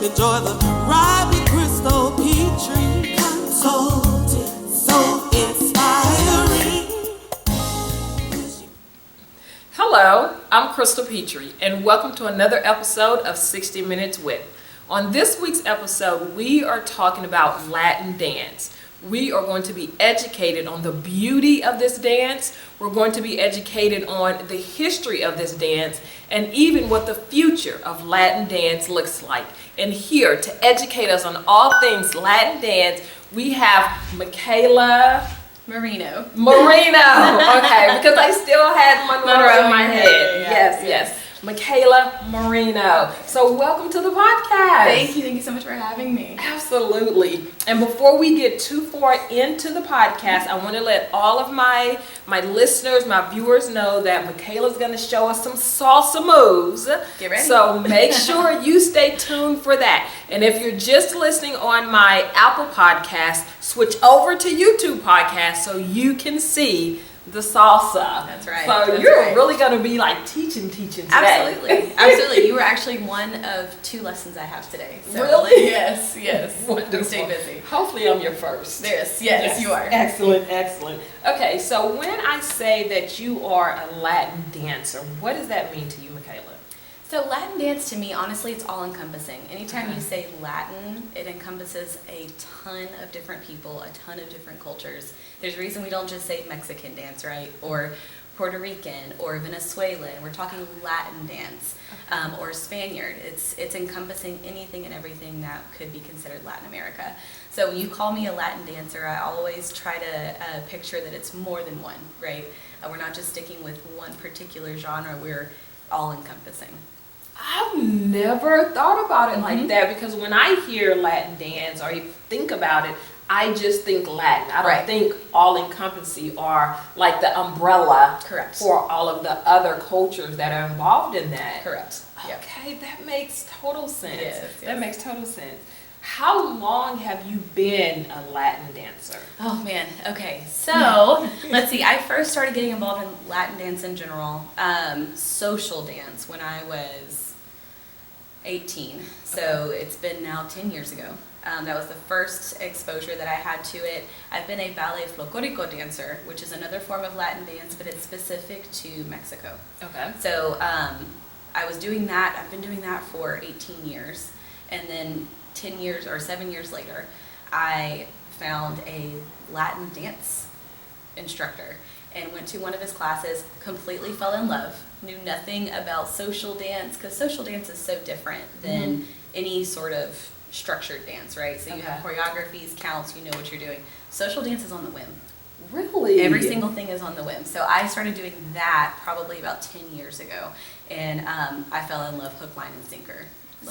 Enjoy the ride with Crystal Petry. Consulting, so inspiring. Hello, I'm Crystal Petry, and welcome to another episode of 60 Minutes With. On this week's episode, we are talking about Latin dance. We are going to be educated on the beauty of this dance. We're going to be educated on the history of this dance and even what the future of Latin dance looks like. And here to educate us on all things Latin dance, we have Micaela Moreno. Okay, because I still had Monroe in my head. Yes. Micaela Moreno. So welcome to the podcast. Thank you so much for having me. Absolutely. And before we get too far into the podcast, I want to let all of my listeners, my viewers know that Micaela's going to show us some salsa moves. Get ready. So make sure you stay tuned for that. And if you're just listening on my Apple podcast, switch over to YouTube podcast so you can see the salsa. That's right. So you're really going to be like teaching today. Absolutely. You were actually one of two lessons I have today. So. Really? Yes. Wonderful. Stay busy. Hopefully I'm your first. Yes, you are. Excellent. Okay, so when I say that you are a Latin dancer, what does that mean to you, Micaela? So Latin dance to me, honestly, it's all encompassing. Anytime you say Latin, it encompasses a ton of different people, a ton of different cultures. There's a reason we don't just say Mexican dance, right? Or Puerto Rican or Venezuelan. We're talking Latin dance or Spaniard. It's encompassing anything and everything that could be considered Latin America. So when you call me a Latin dancer, I always try to picture that it's more than one, right? We're not just sticking with one particular genre. We're all encompassing. I've never thought about it like that, because when I hear Latin dance or you think about it, I just think Latin. I don't think all-encompassing or like the umbrella for all of the other cultures that are involved in that. Correct. Okay, that makes total sense. Yes. That makes total sense. How long have you been a Latin dancer? Oh man, okay. So, let's see. I first started getting involved in Latin dance in general, social dance, when I was 18. So it's been now 10 years ago. That was the first exposure that I had to it. I've been a ballet folklorico dancer, which is another form of Latin dance, but it's specific to Mexico. Okay. So I was doing that. I've been doing that for 18 years. And then 10 years or 7 years later, I found a Latin dance instructor and went to one of his classes, completely fell in love, knew nothing about social dance, because social dance is so different than any sort of structured dance, right? So you have choreographies, counts, you know what you're doing. Social dance is on the whim. Really? Every single thing is on the whim. So I started doing that probably about 10 years ago, and I fell in love hook, line, and sinker.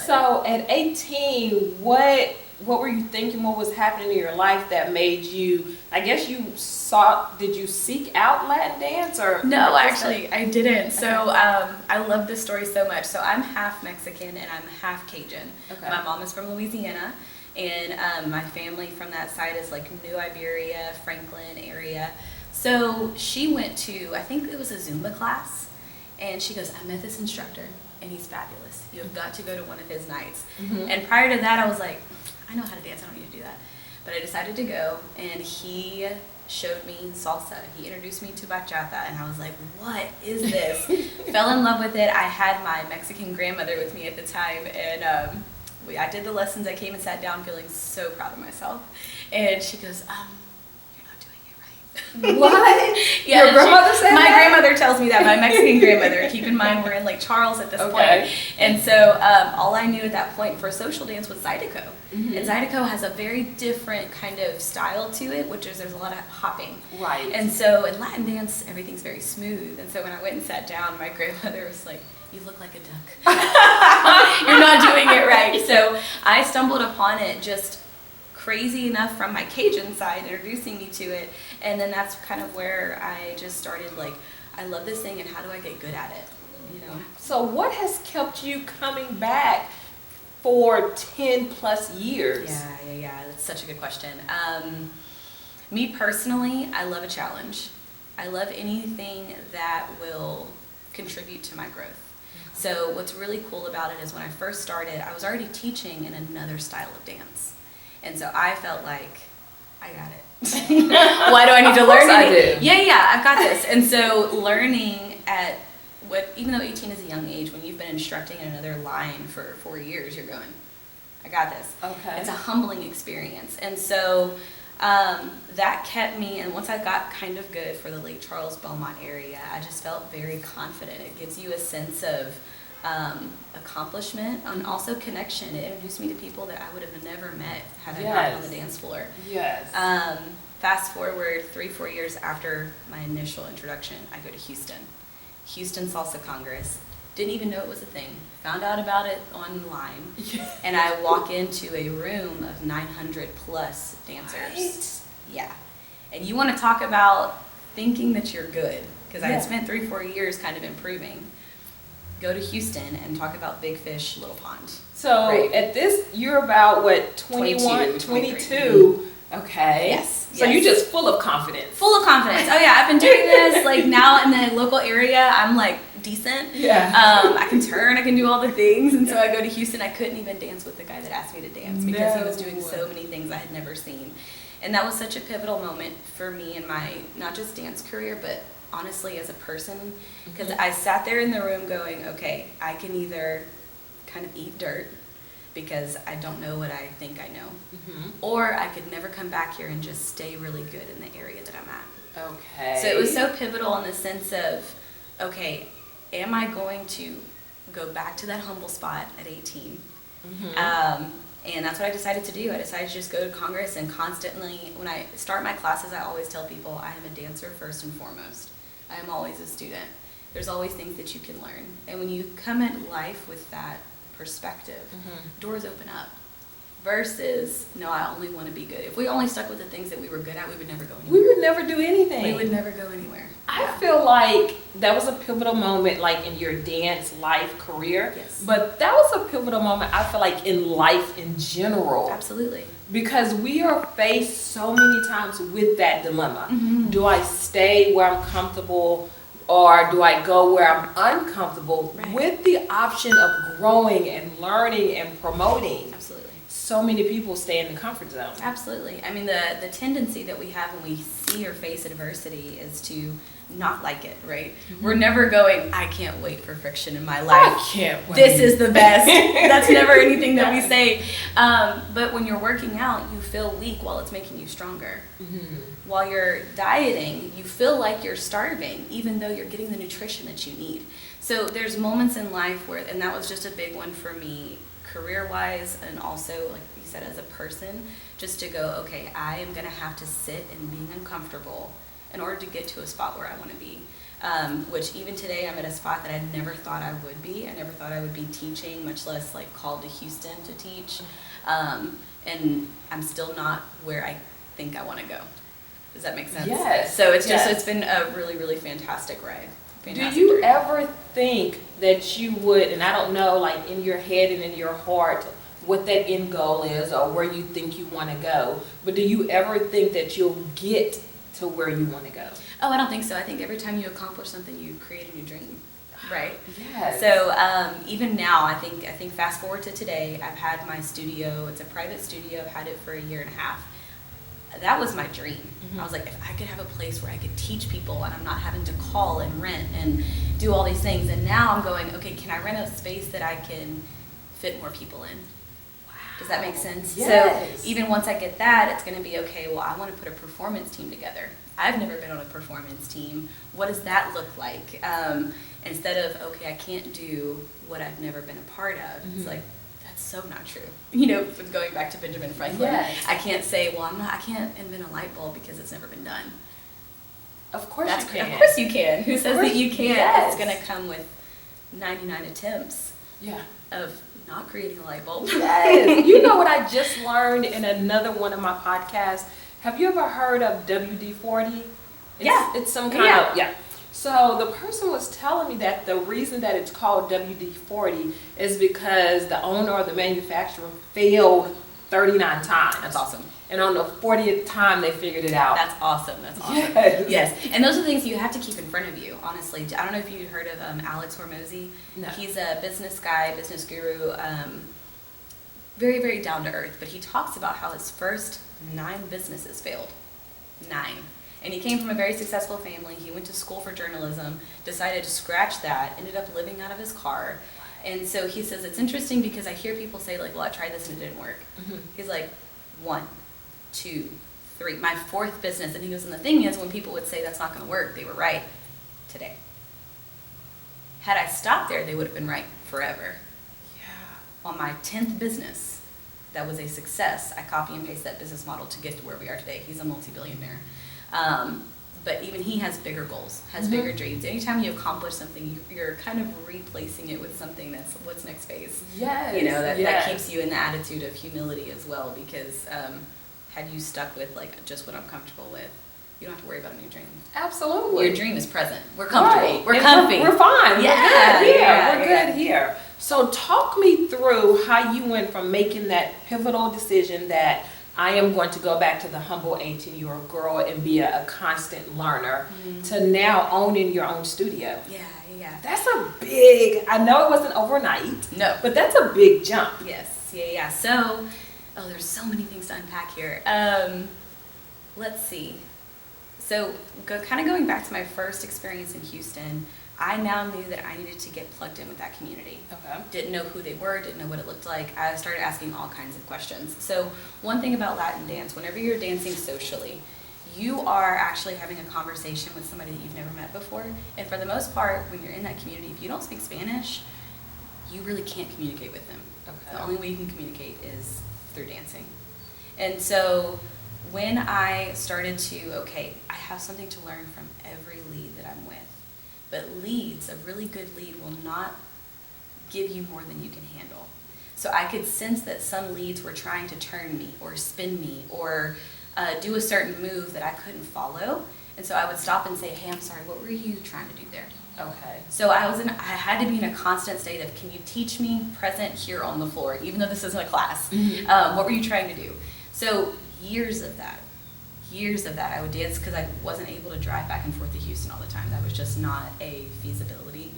So at 18, what were you thinking? What was happening in your life that made you, I guess did you seek out Latin dance or? No, actually I didn't. So I love this story so much. So I'm half Mexican and I'm half Cajun. Okay. My mom is from Louisiana, and my family from that side is like New Iberia, Franklin area. So she went to, I think it was a Zumba class, and she goes, I met this instructor and he's fabulous. You have got to go to one of his nights. And prior to that, I was like, I know how to dance, I don't need to do that. But I decided to go, and he showed me salsa. He introduced me to bachata, and I was like, what is this? Fell in love with it. I had my Mexican grandmother with me at the time, and I did the lessons. I came and sat down feeling so proud of myself. And she goes, you're not doing it right. What? Yeah, your grandmother said my that? grandmother tells me that, my Mexican grandmother. Keep in mind, we're in Lake Charles at this point. And so all I knew at that point for social dance was Zydeco. And Zydeco has a very different kind of style to it, which is there's a lot of hopping. Right. And so in Latin dance, everything's very smooth. And so when I went and sat down, my grandmother was like, you look like a duck. You're not doing it right. So I stumbled upon it just crazy enough from my Cajun side, introducing me to it. And then that's kind of where I just started like, I love this thing, and how do I get good at it? You know. So what has kept you coming back for 10 plus years? Yeah. That's such a good question. Me personally, I love a challenge. I love anything that will contribute to my growth. So what's really cool about it is when I first started, I was already teaching in another style of dance. And so I felt like, I got it. Why do I need to learn anything? Yeah, I've got this. And so learning at even though 18 is a young age, when you've been instructing in another line for 4 years, you're going, I got this. Okay. It's a humbling experience. And so that kept me, and once I got kind of good for the Lake Charles, Beaumont area, I just felt very confident. It gives you a sense of accomplishment and also connection. It introduced me to people that I would have never met had I not been on the dance floor. Yes. Fast forward 3-4 years after my initial introduction, I go to Houston Salsa Congress. Didn't even know it was a thing. Found out about it online. And I walk into a room of 900 plus dancers. Right. Yeah. And you want to talk about thinking that you're good, because I had spent 3-4 years kind of improving. Go to Houston and talk about big fish, little pond. So at this, you're about what, 21, 22? Okay. Yes. So you're just full of confidence. Full of confidence. Oh yeah, I've been doing this like now in the local area. I'm like decent. Yeah. I can turn. I can do all the things. And so I go to Houston. I couldn't even dance with the guy that asked me to dance because he was doing so many things I had never seen. And that was such a pivotal moment for me in my not just dance career, but honestly as a person, because I sat there in the room going, okay, I can either kind of eat dirt because I don't know what I think I know, or I could never come back here and just stay really good in the area that I'm at. Okay. So it was so pivotal in the sense of, okay, am I going to go back to that humble spot at 18? And that's what I decided to do. I decided to just go to Congress and constantly, when I start my classes, I always tell people I am a dancer first and foremost. I am always a student. There's always things that you can learn. And when you come at life with that perspective, doors open up. Versus, no, I only want to be good. If we only stuck with the things that we were good at, we would never go anywhere. We would never do anything. We would never go anywhere. I feel like that was a pivotal moment, like in your dance life career. Yes. But that was a pivotal moment, I feel like, in life in general. Absolutely. Because we are faced so many times with that dilemma. Do I stay where I'm comfortable, or do I go where I'm uncomfortable? Right. With the option of growing and learning and promoting. Absolutely. So many people stay in the comfort zone. Absolutely. I mean, the tendency that we have when we see or face adversity is to not like it, right? We're never going, I can't wait for friction in my life. I can't wait. This is the best. That's never anything that we say. But when you're working out, you feel weak while it's making you stronger. While you're dieting, you feel like you're starving, even though you're getting the nutrition that you need. So there's moments in life where, and that was just a big one for me, career-wise, and also, like you said, as a person, just to go, okay, I am going to have to sit in being uncomfortable in order to get to a spot where I want to be. Which even today, I'm at a spot that I never thought I would be. I never thought I would be teaching, much less like called to Houston to teach. And I'm still not where I think I want to go. Does that make sense? Yes. So it's just, it's been a really, really fantastic ride. Fantastic Do you journey. ever think that you would, and I don't know, like in your head and in your heart, what that end goal is or where you think you want to go, but do you ever think that you'll get to where you want to go? Oh, I don't think so. I think every time you accomplish something, you create a new dream, right? Yes. So even now, I think fast forward to today, I've had my studio. It's a private studio. I've had it for 1.5 years. That was my dream. I was like, if I could have a place where I could teach people and I'm not having to call and rent and do all these things. And now I'm going, okay, can I rent a space that I can fit more people in? Does that make sense? Yes. So even once I get that, it's going to be, okay, well, I want to put a performance team together. I've never been on a performance team. What does that look like? Instead of, okay, I can't do what I've never been a part of. It's like, that's so not true. You know, going back to Benjamin Franklin, I can't say, well, I can't invent a light bulb because it's never been done. Of course you can. Of course you can. Who says that you can't? Yes. It's going to come with 99 attempts of not creating a light bulb. Yes. You know what I just learned in another one of my podcasts? Have you ever heard of WD-40? It's some kind of, So the person was telling me that the reason that it's called WD-40 is because the owner or the manufacturer failed 39 times. That's awesome. and on the 40th time they figured it out. That's awesome. That's awesome. Yes. And those are things you have to keep in front of you, honestly. I don't know if you heard of Alex Hormozy. No. He's a business guy, business guru, very, very down to earth. But he talks about how his first 9 businesses failed. 9. And he came from a very successful family. He went to school for journalism, decided to scratch that, ended up living out of his car. And so he says, it's interesting because I hear people say, like, well, I tried this and it didn't work. He's like, 1, 2, 3, my 4th business. And he goes, and the thing is, when people would say that's not going to work, they were right today. Had I stopped there, they would have been right forever. Yeah. On my 10th business, that was a success. I copy and paste that business model to get to where we are today. He's a multi-billionaire. But even he has bigger goals, has bigger dreams. Anytime you accomplish something, you're kind of replacing it with something that's what's next phase. Yes. You know, that keeps you in the attitude of humility as well, because had you stuck with like just what I'm comfortable with, you don't have to worry about a new dream. Absolutely. Your dream is present. We're comfortable. Right. We're And comfy. We're fine. Yeah, We're good here. yeah, We're yeah. good here. So talk me through how you went from making that pivotal decision that I am going to go back to the humble 18-year-old girl and be a constant learner to now owning your own studio. Yeah. That's a big, I know it wasn't overnight. No. But that's a big jump. Yes. Yeah. So, there's so many things to unpack here. Let's see. So, kind of going back to my first experience in Houston, I now knew that I needed to get plugged in with that community. Okay. Didn't know who they were, didn't know what it looked like. I started asking all kinds of questions. So one thing about Latin dance, whenever you're dancing socially, you are actually having a conversation with somebody that you've never met before. And for the most part, when you're in that community, if you don't speak Spanish, you really can't communicate with them. Okay. The only way you can communicate is through dancing. And so when I started to, I have something to learn from every lead that I'm with. But leads, a really good lead will not give you more than you can handle. So I could sense that some leads were trying to turn me or spin me or do a certain move that I couldn't follow. And so I would stop and say, hey, I'm sorry, what were you trying to do there? Okay. So I had to be in a constant state of, can you teach me present here on the floor, even though this isn't a class? What were you trying to do? So years of that, I would dance because I wasn't able to drive back and forth to Houston all the time. That was just not a feasibility.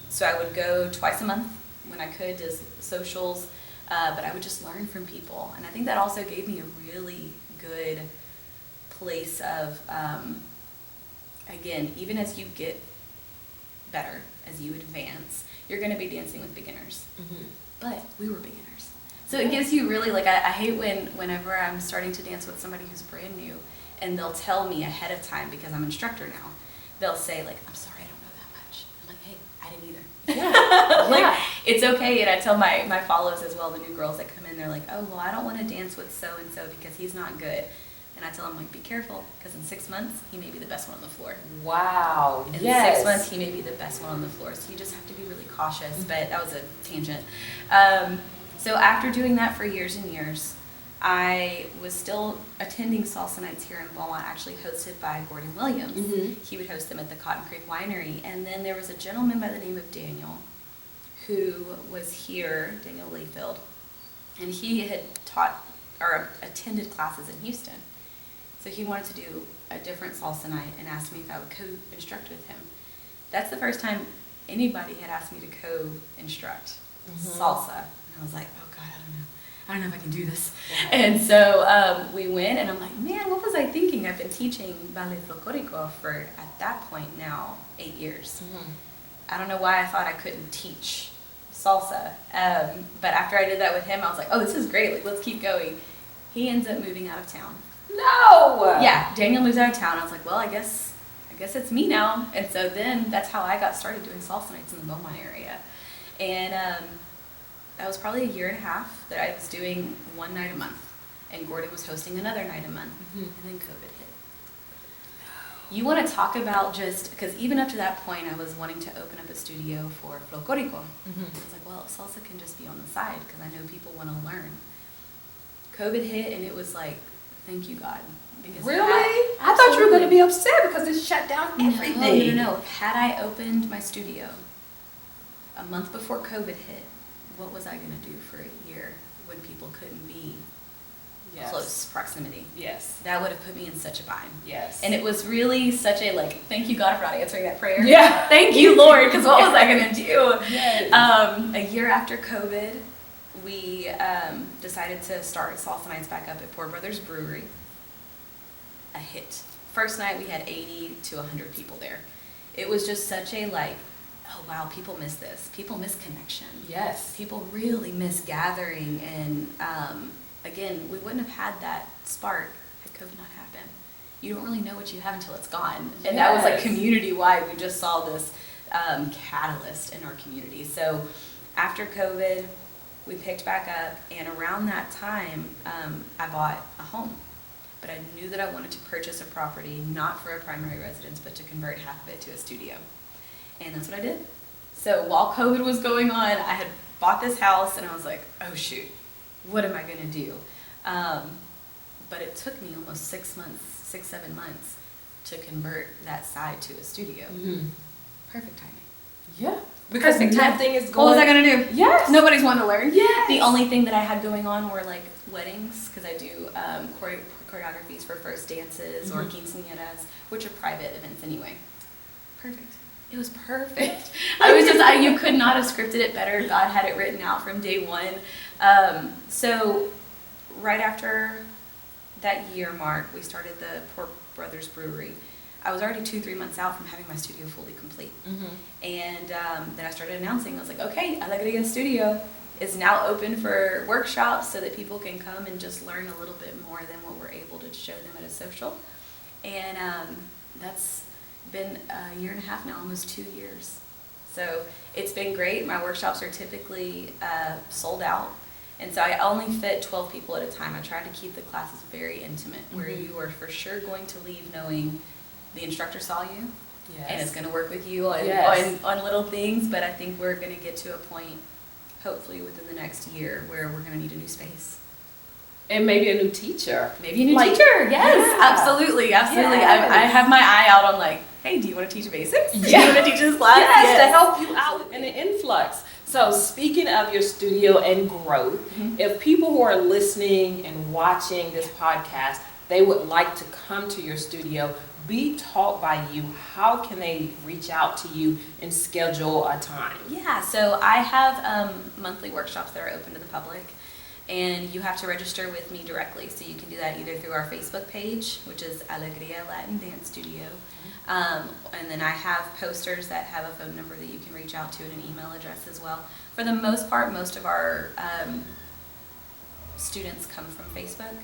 So I would go twice a month when I could to socials, but I would just learn from people. And I think that also gave me a really good place of, again, even as you get better, as you advance, you're going to be dancing with beginners. But we were beginners. So it gives you really, like, I hate whenever I'm starting to dance with somebody who's brand new and they'll tell me ahead of time, because I'm an instructor now, they'll say, like, I'm sorry, I don't know that much. I'm like, hey, I didn't either. Like, it's okay. And I tell my follows as well, the new girls that come in, they're like, oh, well, I don't want to dance with so-and-so because he's not good. And I tell them, like, be careful, because in 6 months, he may be the best one on the floor. Wow. In 6 months, he may be the best one on the floor. So you just have to be really cautious. But that was a tangent. So after doing that for years and years, I was still attending salsa nights here in Beaumont, actually hosted by Gordon Williams. He would host them at the Cotton Creek Winery. And then there was a gentleman by the name of Daniel who was here, Daniel Layfield, and he had taught or attended classes in Houston. So he wanted to do a different salsa night and asked me if I would co-instruct with him. That's the first time anybody had asked me to co-instruct salsa. And I was like, oh God, I don't know if I can do this. And so we went, and I'm like, man, what was I thinking? I've been teaching ballet folklorico for, at that point now, 8 years. I don't know why I thought I couldn't teach salsa. But after I did that with him, I was like, oh, this is great. Like, let's keep going. He ends up moving out of town. No! Yeah, Daniel moves out of town. I was like, well, I guess it's me now. And so then that's how I got started doing salsa nights in the Beaumont area. And that was probably 1.5 years that I was doing one night a month. And Gordon was hosting another night a month. And then COVID hit. You want to talk about just, because even up to that point, I was wanting to open up a studio for folklorico. I was like, well, salsa can just be on the side, because I know people want to learn. COVID hit, and it was like, thank you, God. Because really? I thought you were going to be upset because it shut down everything. No. Had I opened my studio a month before COVID hit, what was I going to do for a year when people couldn't be Yes. close proximity. Yes. That would have put me in such a bind. Yes. And it was really such a thank you God for not answering that prayer. Yeah. Thank you Lord, because what was I going to do? Yes. A year after COVID, we decided to start salsa nights back up at Poor Brothers Brewery. A hit. First night we had 80 to 100 people there. It was just such a oh wow, people miss this. People miss connection. Yes. People really miss gathering, and again, we wouldn't have had that spark had COVID not happened. You don't really know what you have until it's gone. And that was community-wide. We just saw this catalyst in our community. So after COVID, we picked back up, and around that time, I bought a home. But I knew that I wanted to purchase a property, not for a primary residence, but to convert half of it to a studio. And that's what I did. So while COVID was going on, I had bought this house, and I was like, oh shoot, what am I going to do? But it took me almost 6 months, 7 months to convert that side to a studio. Mm-hmm. Perfect timing. Yeah. Because Perfect time. nothing is going. What was I going to do? Yes. Nobody's wanting to learn. Yes. The only thing that I had going on were weddings, because I do choreographies for first dances or quinceañeras, which are private events anyway. Perfect. It was perfect. You could not have scripted it better. God had it written out from day one. So right after that year mark, we started the Poor Brothers Brewery. I was already 2-3 months out from having my studio fully complete. Mm-hmm. And then I started announcing, I was like, okay, Alegria Studio is now open for workshops so that people can come and just learn a little bit more than what we're able to show them at a social. And that's been a year and a half now, almost 2 years. So it's been great. My workshops are typically sold out. And so I only fit 12 people at a time. I try to keep the classes very intimate, where you are for sure going to leave knowing the instructor saw you, and it's going to work with you on little things. But I think we're going to get to a point, hopefully within the next year, where we're going to need a new space. And maybe a new teacher. Maybe a new teacher, yes, absolutely. Yes. I have my eye out on hey, do you want to teach basics? Do you want to teach this class? Yes, to help you out in an influx. So speaking of your studio and growth, if people who are listening and watching this podcast, they would like to come to your studio, be taught by you, how can they reach out to you and schedule a time? Yeah, so I have monthly workshops that are open to the public, and you have to register with me directly. So you can do that either through our Facebook page, which is Alegria Latin Dance Studio, and then I have posters that have a phone number that you can reach out to and an email address as well. For the most part, most of our students come from Facebook,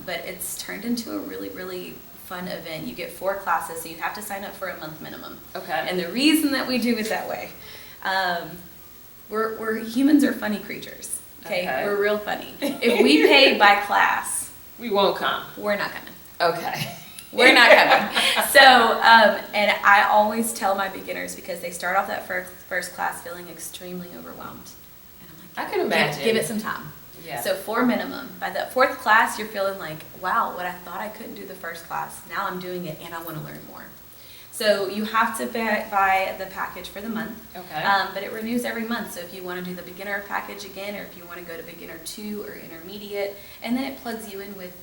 but it's turned into a really, really fun event. You get 4 classes, so you have to sign up for a month minimum. Okay. And the reason that we do it that way, we're humans are funny creatures. Okay? We're real funny. If we pay by class, we won't come. We're not coming. Okay. We're not coming. So, and I always tell my beginners, because they start off that first class feeling extremely overwhelmed. And I'm like, I can imagine. Give it some time. Yeah. So 4 minimum. By the 4th class, you're feeling like, wow, what I thought I couldn't do the first class, now I'm doing it and I want to learn more. So you have to buy the package for the month. Okay. But it renews every month. So if you want to do the beginner package again, or if you want to go to beginner 2 or intermediate, and then it plugs you in with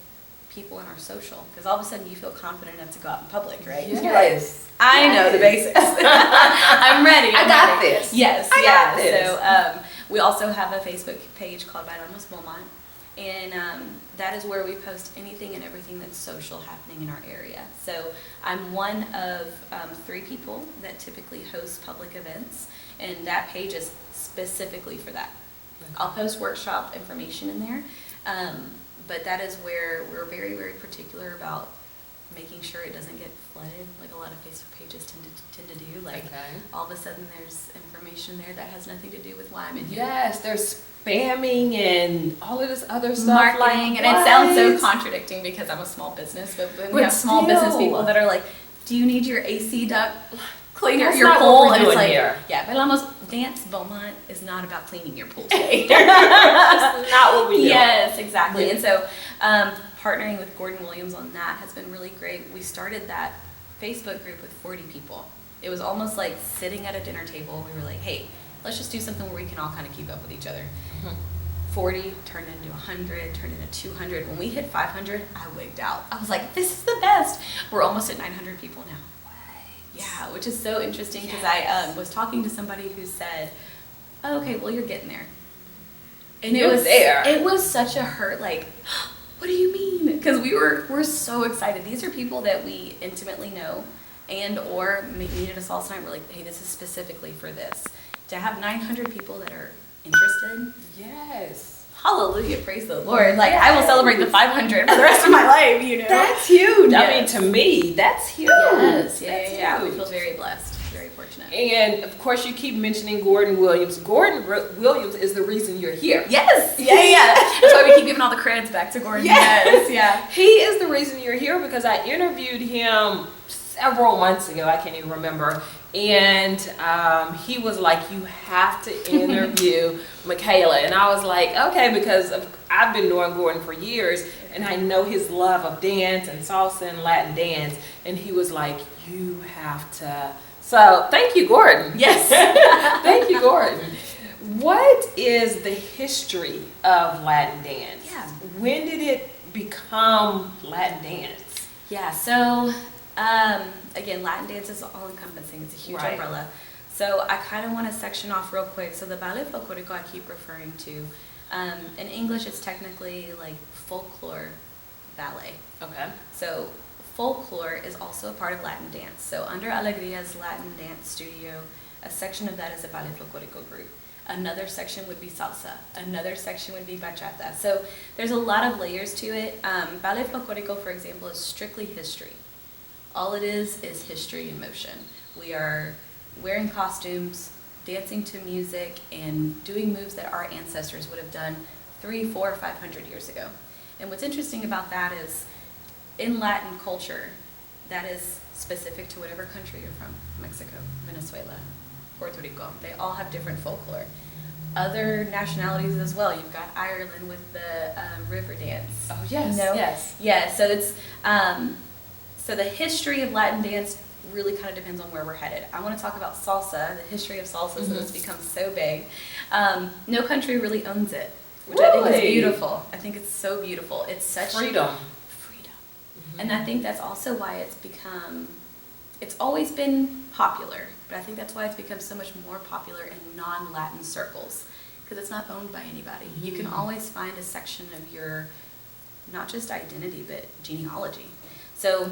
people in our social, because all of a sudden you feel confident enough to go out in public, right? Yes. You're like, I know the basics. I'm ready. I got this. Yes. I got this. So we also have a Facebook page called Bailamos Beaumont, and that is where we post anything and everything that's social happening in our area. So I'm one of 3 people that typically host public events, and that page is specifically for that. Okay. I'll post workshop information in there. But that is where we're very, very particular about making sure it doesn't get flooded, like a lot of Facebook pages tend to do. All of a sudden there's information there that has nothing to do with why I'm in here. Yes, there's spamming and all of this other stuff. Marketing, and it sounds so contradicting because I'm a small business, but we have small business people that are like, do you need your AC duct cleaner, That's your not pool? what we're And it's doing like, here. yeah, but almost Dance Beaumont is not about cleaning your pool today. That's not what we do. Yes, exactly. Yeah. And so partnering with Gordon Williams on that has been really great. We started that Facebook group with 40 people. It was almost like sitting at a dinner table. We were like, hey, let's just do something where we can all kind of keep up with each other. 40 turned into 100, turned into 200. When we hit 500, I wigged out. I was like, this is the best. We're almost at 900 people now. Yeah, which is so interesting because I was talking to somebody who said, oh, okay, well, you're getting there. And it was such a hurt, like, what do you mean? Because we're so excited. These are people that we intimately know and or maybe needed a salsa night. We're like, hey, this is specifically for this. To have 900 people that are interested. Yes. Hallelujah, praise the Lord. Like, I will celebrate the 500 for the rest of my life, you know. That's huge. Yes. I mean, to me, that's huge. Yes, Yeah. We feel very blessed, very fortunate. And of course, you keep mentioning Gordon Williams. Gordon Williams is the reason you're here. Yes, yeah. That's why we keep giving all the creds back to Gordon. Yes, yeah. He is the reason you're here because I interviewed him several months ago. I can't even remember. And he was like, you have to interview Micaela. And I was like, okay, because I've been knowing Gordon for years and I know his love of dance and salsa and Latin dance. And he was like, you have to. So thank you, Gordon. Yes. Thank you, Gordon. What is the history of Latin dance? Yeah. When did it become Latin dance? Yeah, so again, Latin dance is all encompassing. It's a huge Right. umbrella. So I kind of want to section off real quick. So the ballet folklorico I keep referring to, in English it's technically like folklore ballet. Okay. So folklore is also a part of Latin dance. So under Alegria's Latin dance studio, a section of that is a ballet folklorico group. Another section would be salsa. Another section would be bachata. So there's a lot of layers to it. Ballet folklorico, for example, is strictly history. All it is history in motion. We are wearing costumes, dancing to music, and doing moves that our ancestors would have done 300, 400, 500 years ago. And what's interesting about that is, in Latin culture, that is specific to whatever country you're from, Mexico, Venezuela, Puerto Rico. They all have different folklore. Other nationalities as well. You've got Ireland with the river dance. Oh, yes, You know? yes. Yeah, so it's, so the history of Latin dance really kind of depends on where we're headed. I want to talk about salsa, the history of salsa, since it's become so big. No country really owns it, which I think is Really? beautiful. I think it's so beautiful. It's such Freedom. And I think that's also why it's always been popular, but I think that's why it's become so much more popular in non-Latin circles, because it's not owned by anybody. You can always find a section of your, not just identity, but genealogy. So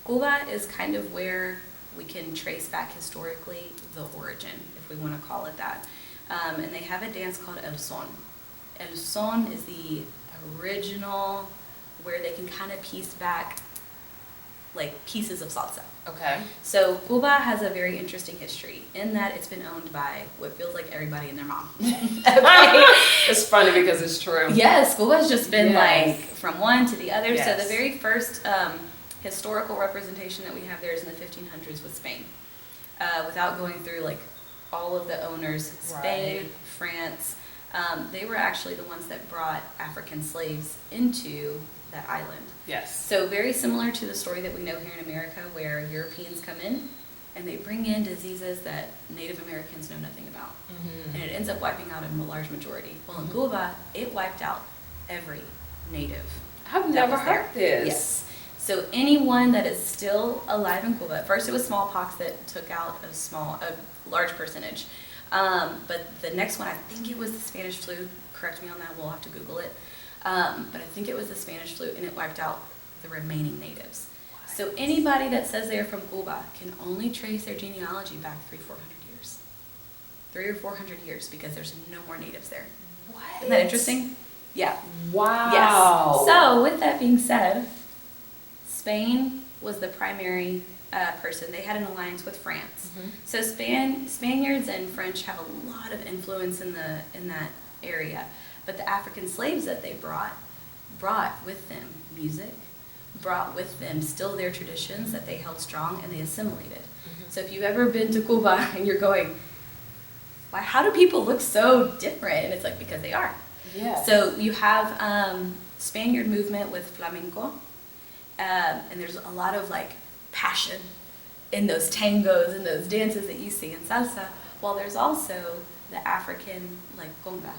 Cuba is kind of where we can trace back historically the origin, if we want to call it that. And they have a dance called El Son. El Son is the original, where they can kind of piece back like pieces of salsa. Okay. So Cuba has a very interesting history in that it's been owned by what feels like everybody and their mom. Okay. It's funny because it's true. Yes, Cuba's just been Yes. like from one to the other. Yes. So the very first historical representation that we have there is in the 1500s with Spain. Without going through like all of the owners, Spain, Right. France, they were actually the ones that brought African slaves into that island. Yes. So very similar to the story that we know here in America, where Europeans come in and they bring in diseases that Native Americans know nothing about. And it ends up wiping out a large majority. Well, in Cuba, it wiped out every native. I've that never was there. heard this. Yes. So anyone that is still alive in Cuba, at first it was smallpox that took out a large percentage. But the next one, I think it was the Spanish flu. Correct me on that, we'll have to Google it. But I think it was the Spanish flu, and it wiped out the remaining natives. So anybody that says they're from Cuba can only trace their genealogy back 300 or 400 years, because there's no more natives there. What? Isn't that interesting? Yeah. Wow. Yes. So with that being said, Spain was the primary person. They had an alliance with France. So Spaniards and French have a lot of influence in that area. But the African slaves that they brought with them music, brought with them still their traditions that they held strong, and they assimilated. So if you've ever been to Cuba and you're going, why, how do people look so different? And it's like, because they are. Yeah. So you have Spaniard movement with flamenco, and there's a lot of like passion in those tangos and those dances that you see in salsa, while there's also the African like conga.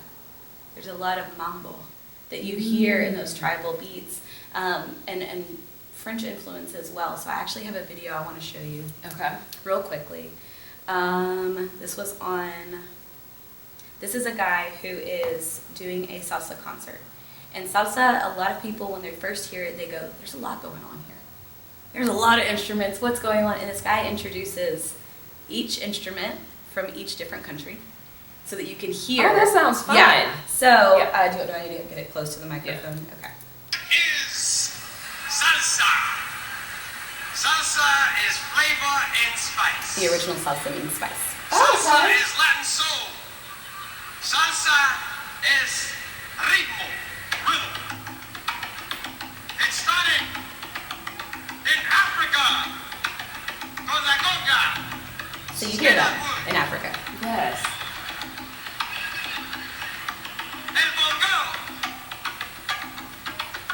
There's a lot of mambo that you hear in those tribal beats, and French influence as well. So I actually have a video I want to show you Okay. real quickly. This is a guy who is doing a salsa concert. And salsa, a lot of people, when they first hear it, they go, there's a lot going on here. There's a lot of instruments, what's going on? And this guy introduces each instrument from each different country so that you can hear. Oh, that sounds fun. Yeah. So, Yeah. do I need to get it close to the microphone? Yeah. Okay. Is salsa. Salsa is flavor and spice. The original salsa means spice. Salsa okay. is Latin soul. Salsa is ritmo, rhythm. It started in Africa con la conga. So you hear that in Africa. Yes. El bongo.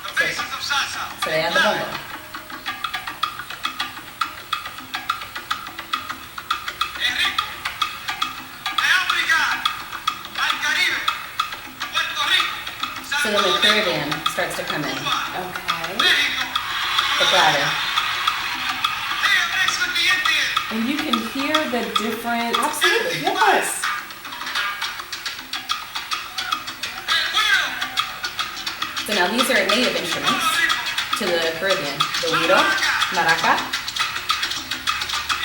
The basis of salsa. So they have the bongo. Es rico. De África al Caribe, Puerto Rico, So then the Caribbean starts to come in, Okay. México. the clatter. They have mixed with the Indian. And you can hear the different. Absolutely. Yes. So now these are native instruments to the Caribbean. The güiro, maraca,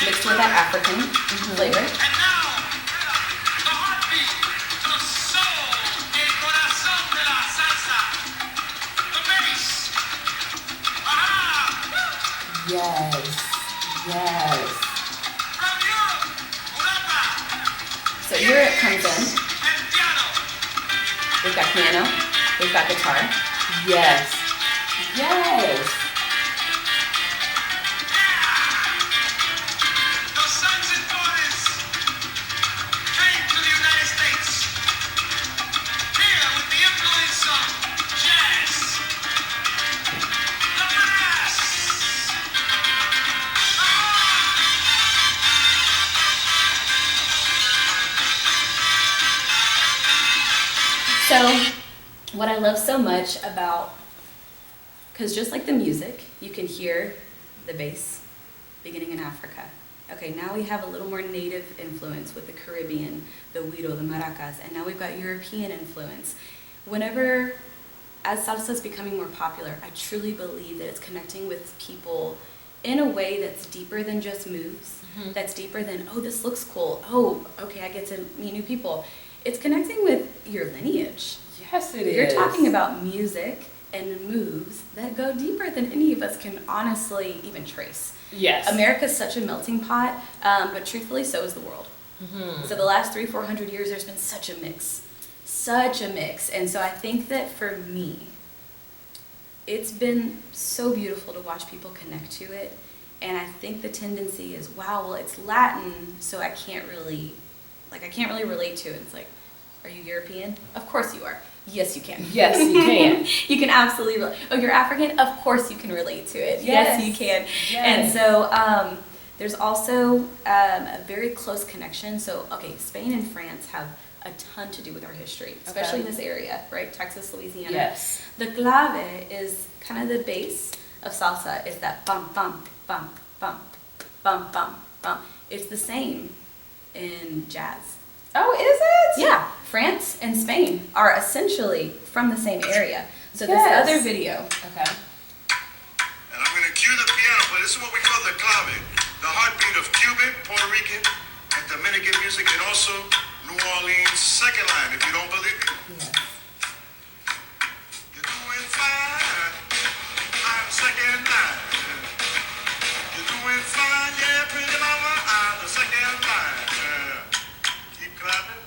mixed with that African flavor. And now, the heartbeat, the soul, el corazón de la salsa, the bass. Aha! Yes. Yes. From Europe, Europa, So here it comes in. and piano. We've got piano, we've got guitar. Yes. Yes. The sons and daughters came to the United States. Here with the influence of jazz, the brass. So what I love so much about, because just like the music, you can hear the bass beginning in Africa. Okay, now we have a little more native influence with the Caribbean, the güiro, the maracas, and now we've got European influence. Whenever, as salsa is becoming more popular, I truly believe that it's connecting with people in a way that's deeper than just moves, that's deeper than, oh, this looks cool, oh, okay, I get to meet new people. It's connecting with your lineage. Yes, it is. You're talking about music and moves that go deeper than any of us can honestly even trace. Yes. America's such a melting pot, but truthfully, so is the world. So the last 300-400 years, there's been such a mix. And so I think that for me, it's been so beautiful to watch people connect to it. And I think the tendency is, wow, well, it's Latin, so I can't really relate to it. It's like, are you European? Of course you are. Yes, you can. Yes, you can. You can absolutely relate. Oh, you're African? Of course you can relate to it. Yes, you can. Yes. And so there's also a very close connection. So, okay, Spain and France have a ton to do with our history, especially in this area, right? Texas, Louisiana. Yes. The clave is kind of the base of salsa. It's that bump, bump, bump, bump, bump, bump, bump. It's the same in jazz. Oh, is it? Yeah, France and Spain are essentially from the same area. So this Yes. other video, Okay. And I'm going to cue the piano, but this is what we call the clave, the heartbeat of Cuban, Puerto Rican, and Dominican music, and also New Orleans second line, if you don't believe me. You're doing fine, I'm second line. You're doing fine, yeah, pretty mama, I'm the second line. Keep clapping.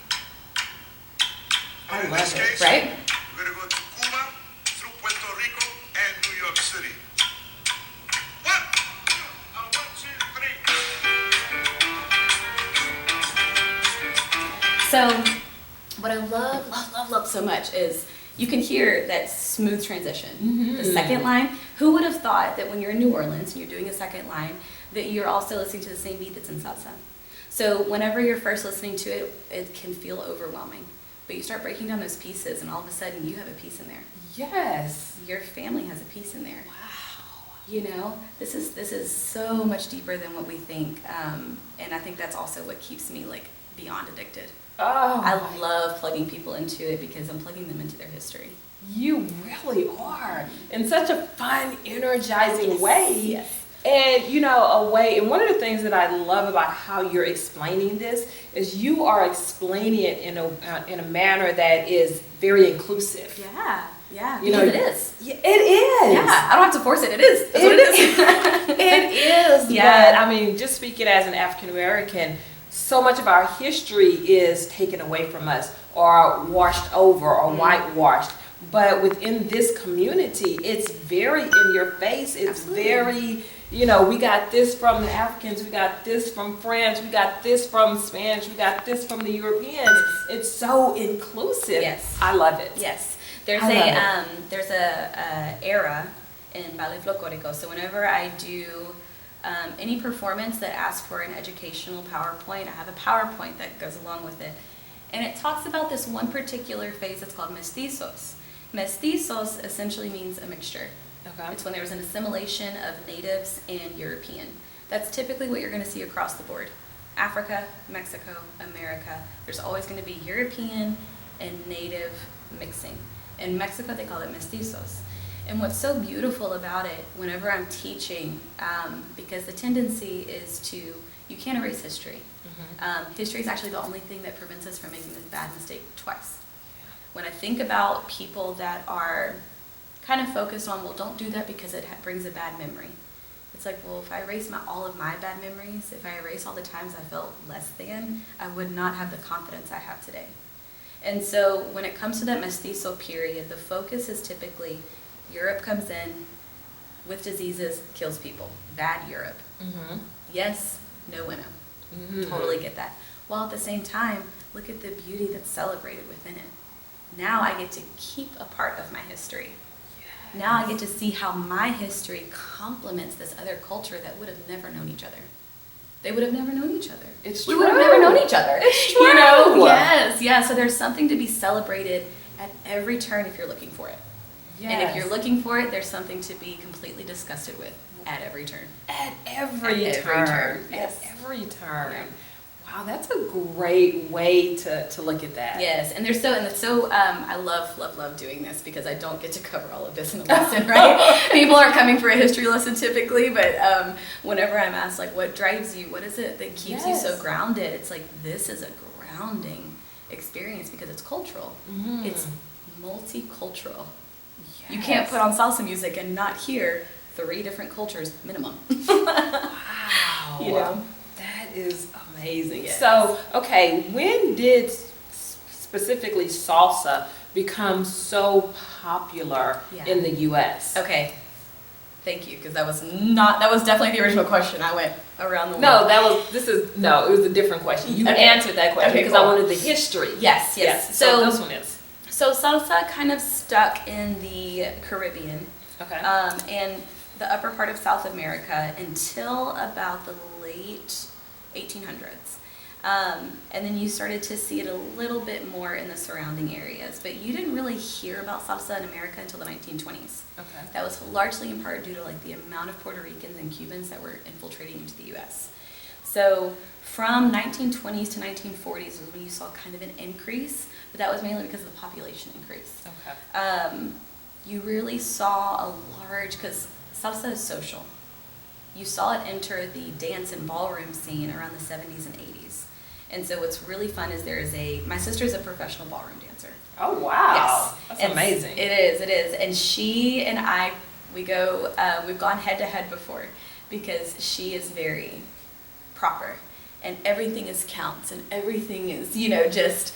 I In love this it. case, right? we're going to go to Cuba, through Puerto Rico, and New York City. 1, 2, 3. So what I love so much is you can hear that smooth transition. The second line, who would have thought that when you're in New Orleans and you're doing a second line, that you're also listening to the same beat that's in salsa? So whenever you're first listening to it, it can feel overwhelming. But you start breaking down those pieces, and all of a sudden you have a piece in there. Yes. Your family has a piece in there. Wow. You know, this is so much deeper than what we think, and I think that's also what keeps me like beyond addicted. Oh, I love plugging people into it because I'm plugging them into their history. you really are in such a fun, energizing way. Yes. And you know, a way, and one of the things that I love about how you're explaining this is you are explaining it in a manner that is very inclusive. Yeah, You know, because it is. Yeah, it is. Yeah, I don't have to force it. It is. That's what it is. It is. Yeah. But I mean, just speaking as an African American, so much of our history is taken away from us or washed over or whitewashed. But within this community, it's very in your face. It's Absolutely. very, you know, we got this from the Africans, we got this from France, we got this from Spanish, we got this from the Europeans. It's so inclusive. Yes. I love it. Yes, there's I love a era in ballet folklorico. So whenever I do any performance that asks for an educational PowerPoint, I have a PowerPoint that goes along with it, and it talks about this one particular phase that's called mestizos. Mestizos essentially means a mixture. Okay. It's when there was an assimilation of natives and European. That's typically what you're going to see across the board. Africa, Mexico, America. There's always going to be European and native mixing. In Mexico, they call it mestizos. And what's so beautiful about it, whenever I'm teaching, because the tendency is you can't erase history. History is actually the only thing that prevents us from making this bad mistake twice. When I think about people that are kind of focused on, well, don't do that because it brings a bad memory. It's like, well, if I erase all of my bad memories, if I erase all the times I felt less than, I would not have the confidence I have today. And so when it comes to that mestizo period, the focus is typically Europe comes in with diseases, kills people. Bad Europe. Yes, no bueno. Totally get that. While at the same time, look at the beauty that's celebrated within it. Now I get to keep a part of my history. Now I get to see how my history complements this other culture that would have never known each other. They would have never known each other. It's We true. would have never known each other. It's You know? true. Yes, yeah. So there's something to be celebrated at every turn if you're looking for it. And if you're looking for it, there's something to be completely disgusted with at every turn. At every At every turn. turn, yes. At every turn. Yeah. Wow, that's a great way to look at that. Yes, and I love doing this because I don't get to cover all of this in a lesson, right? People aren't coming for a history lesson typically, but whenever I'm asked, like, what drives you? What is it that keeps you so grounded? It's like, this is a grounding experience because it's cultural. It's multicultural. You can't put on salsa music and not hear 3 different cultures minimum. Wow. You know? That is amazing. Yes. So, okay, when did specifically salsa become so popular in the U.S.? Okay. Thank you, because that was definitely the original question. I went around the world. No, it was a different question. You answered that question because I wanted the history. Yes. So this one is. So salsa kind of stuck in the Caribbean. Okay. And the upper part of South America until about the late 1800s. And then you started to see it a little bit more in the surrounding areas. But you didn't really hear about salsa in America until the 1920s. Okay. That was largely in part due to like the amount of Puerto Ricans and Cubans that were infiltrating into the U.S. So from 1920s to 1940s is when you saw kind of an increase, but that was mainly because of the population increase. Okay. You really saw a large, because salsa is social. You saw it enter the dance and ballroom scene around the 70s and 80s. And so what's really fun is my sister's a professional ballroom dancer. Oh, wow. Yes. That's amazing. It is. And she and I, we've gone head to head before because she is very proper and everything is counts and everything is, just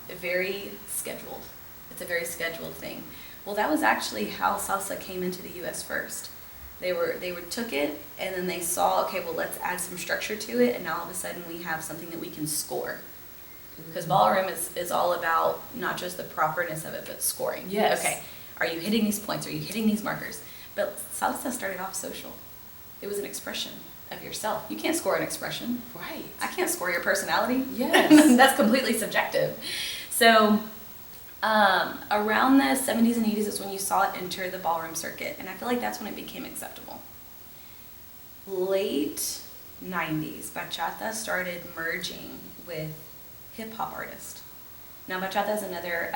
very scheduled. It's a very scheduled thing. Well, that was actually how salsa came into the U.S. first. They took it and then they saw, okay, well, let's add some structure to it, and now all of a sudden we have something that we can score. Because ballroom is all about not just the properness of it, but scoring. Yes. Okay, are you hitting these points? Are you hitting these markers? But salsa started off social. It was an expression of yourself. You can't score an expression. Right. I can't score your personality. Yes. That's completely subjective. So around the 70s and 80s is when you saw it enter the ballroom circuit, and I feel like that's when it became acceptable. Late 90s, bachata started merging with hip-hop artists. Now, bachata is another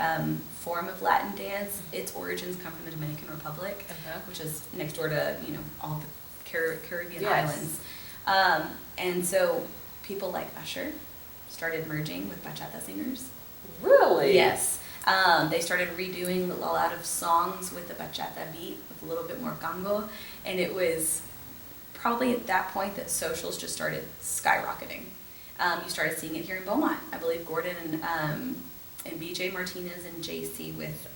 form of Latin dance. Its origins come from the Dominican Republic, which is next door to, all the Caribbean islands. And so people like Usher started merging with bachata singers. Really? Yes. They started redoing a lot of songs with the bachata beat with a little bit more congo, and it was probably at that point that socials just started skyrocketing. You started seeing it here in Beaumont. I believe Gordon and BJ Martinez and JC with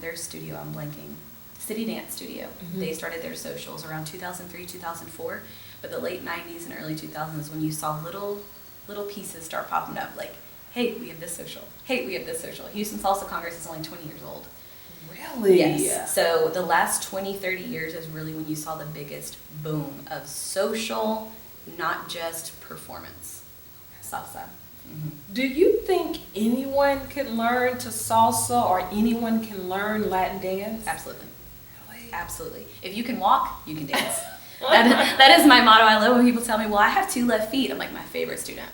their studio, I'm blanking, City Dance Studio. They started their socials around 2003, 2004, but the late 90s and early 2000s when you saw little pieces start popping up, like, hey, we have this social. Hey, we have this social. Houston Salsa Congress is only 20 years old. Really? Yes. So the last 20, 30 years is really when you saw the biggest boom of social, not just performance salsa. Do you think anyone can learn to salsa or anyone can learn Latin dance? Absolutely. Really? Absolutely. If you can walk, you can dance. that is my motto. I love when people tell me, well, I have 2 left feet. I'm like, my favorite student.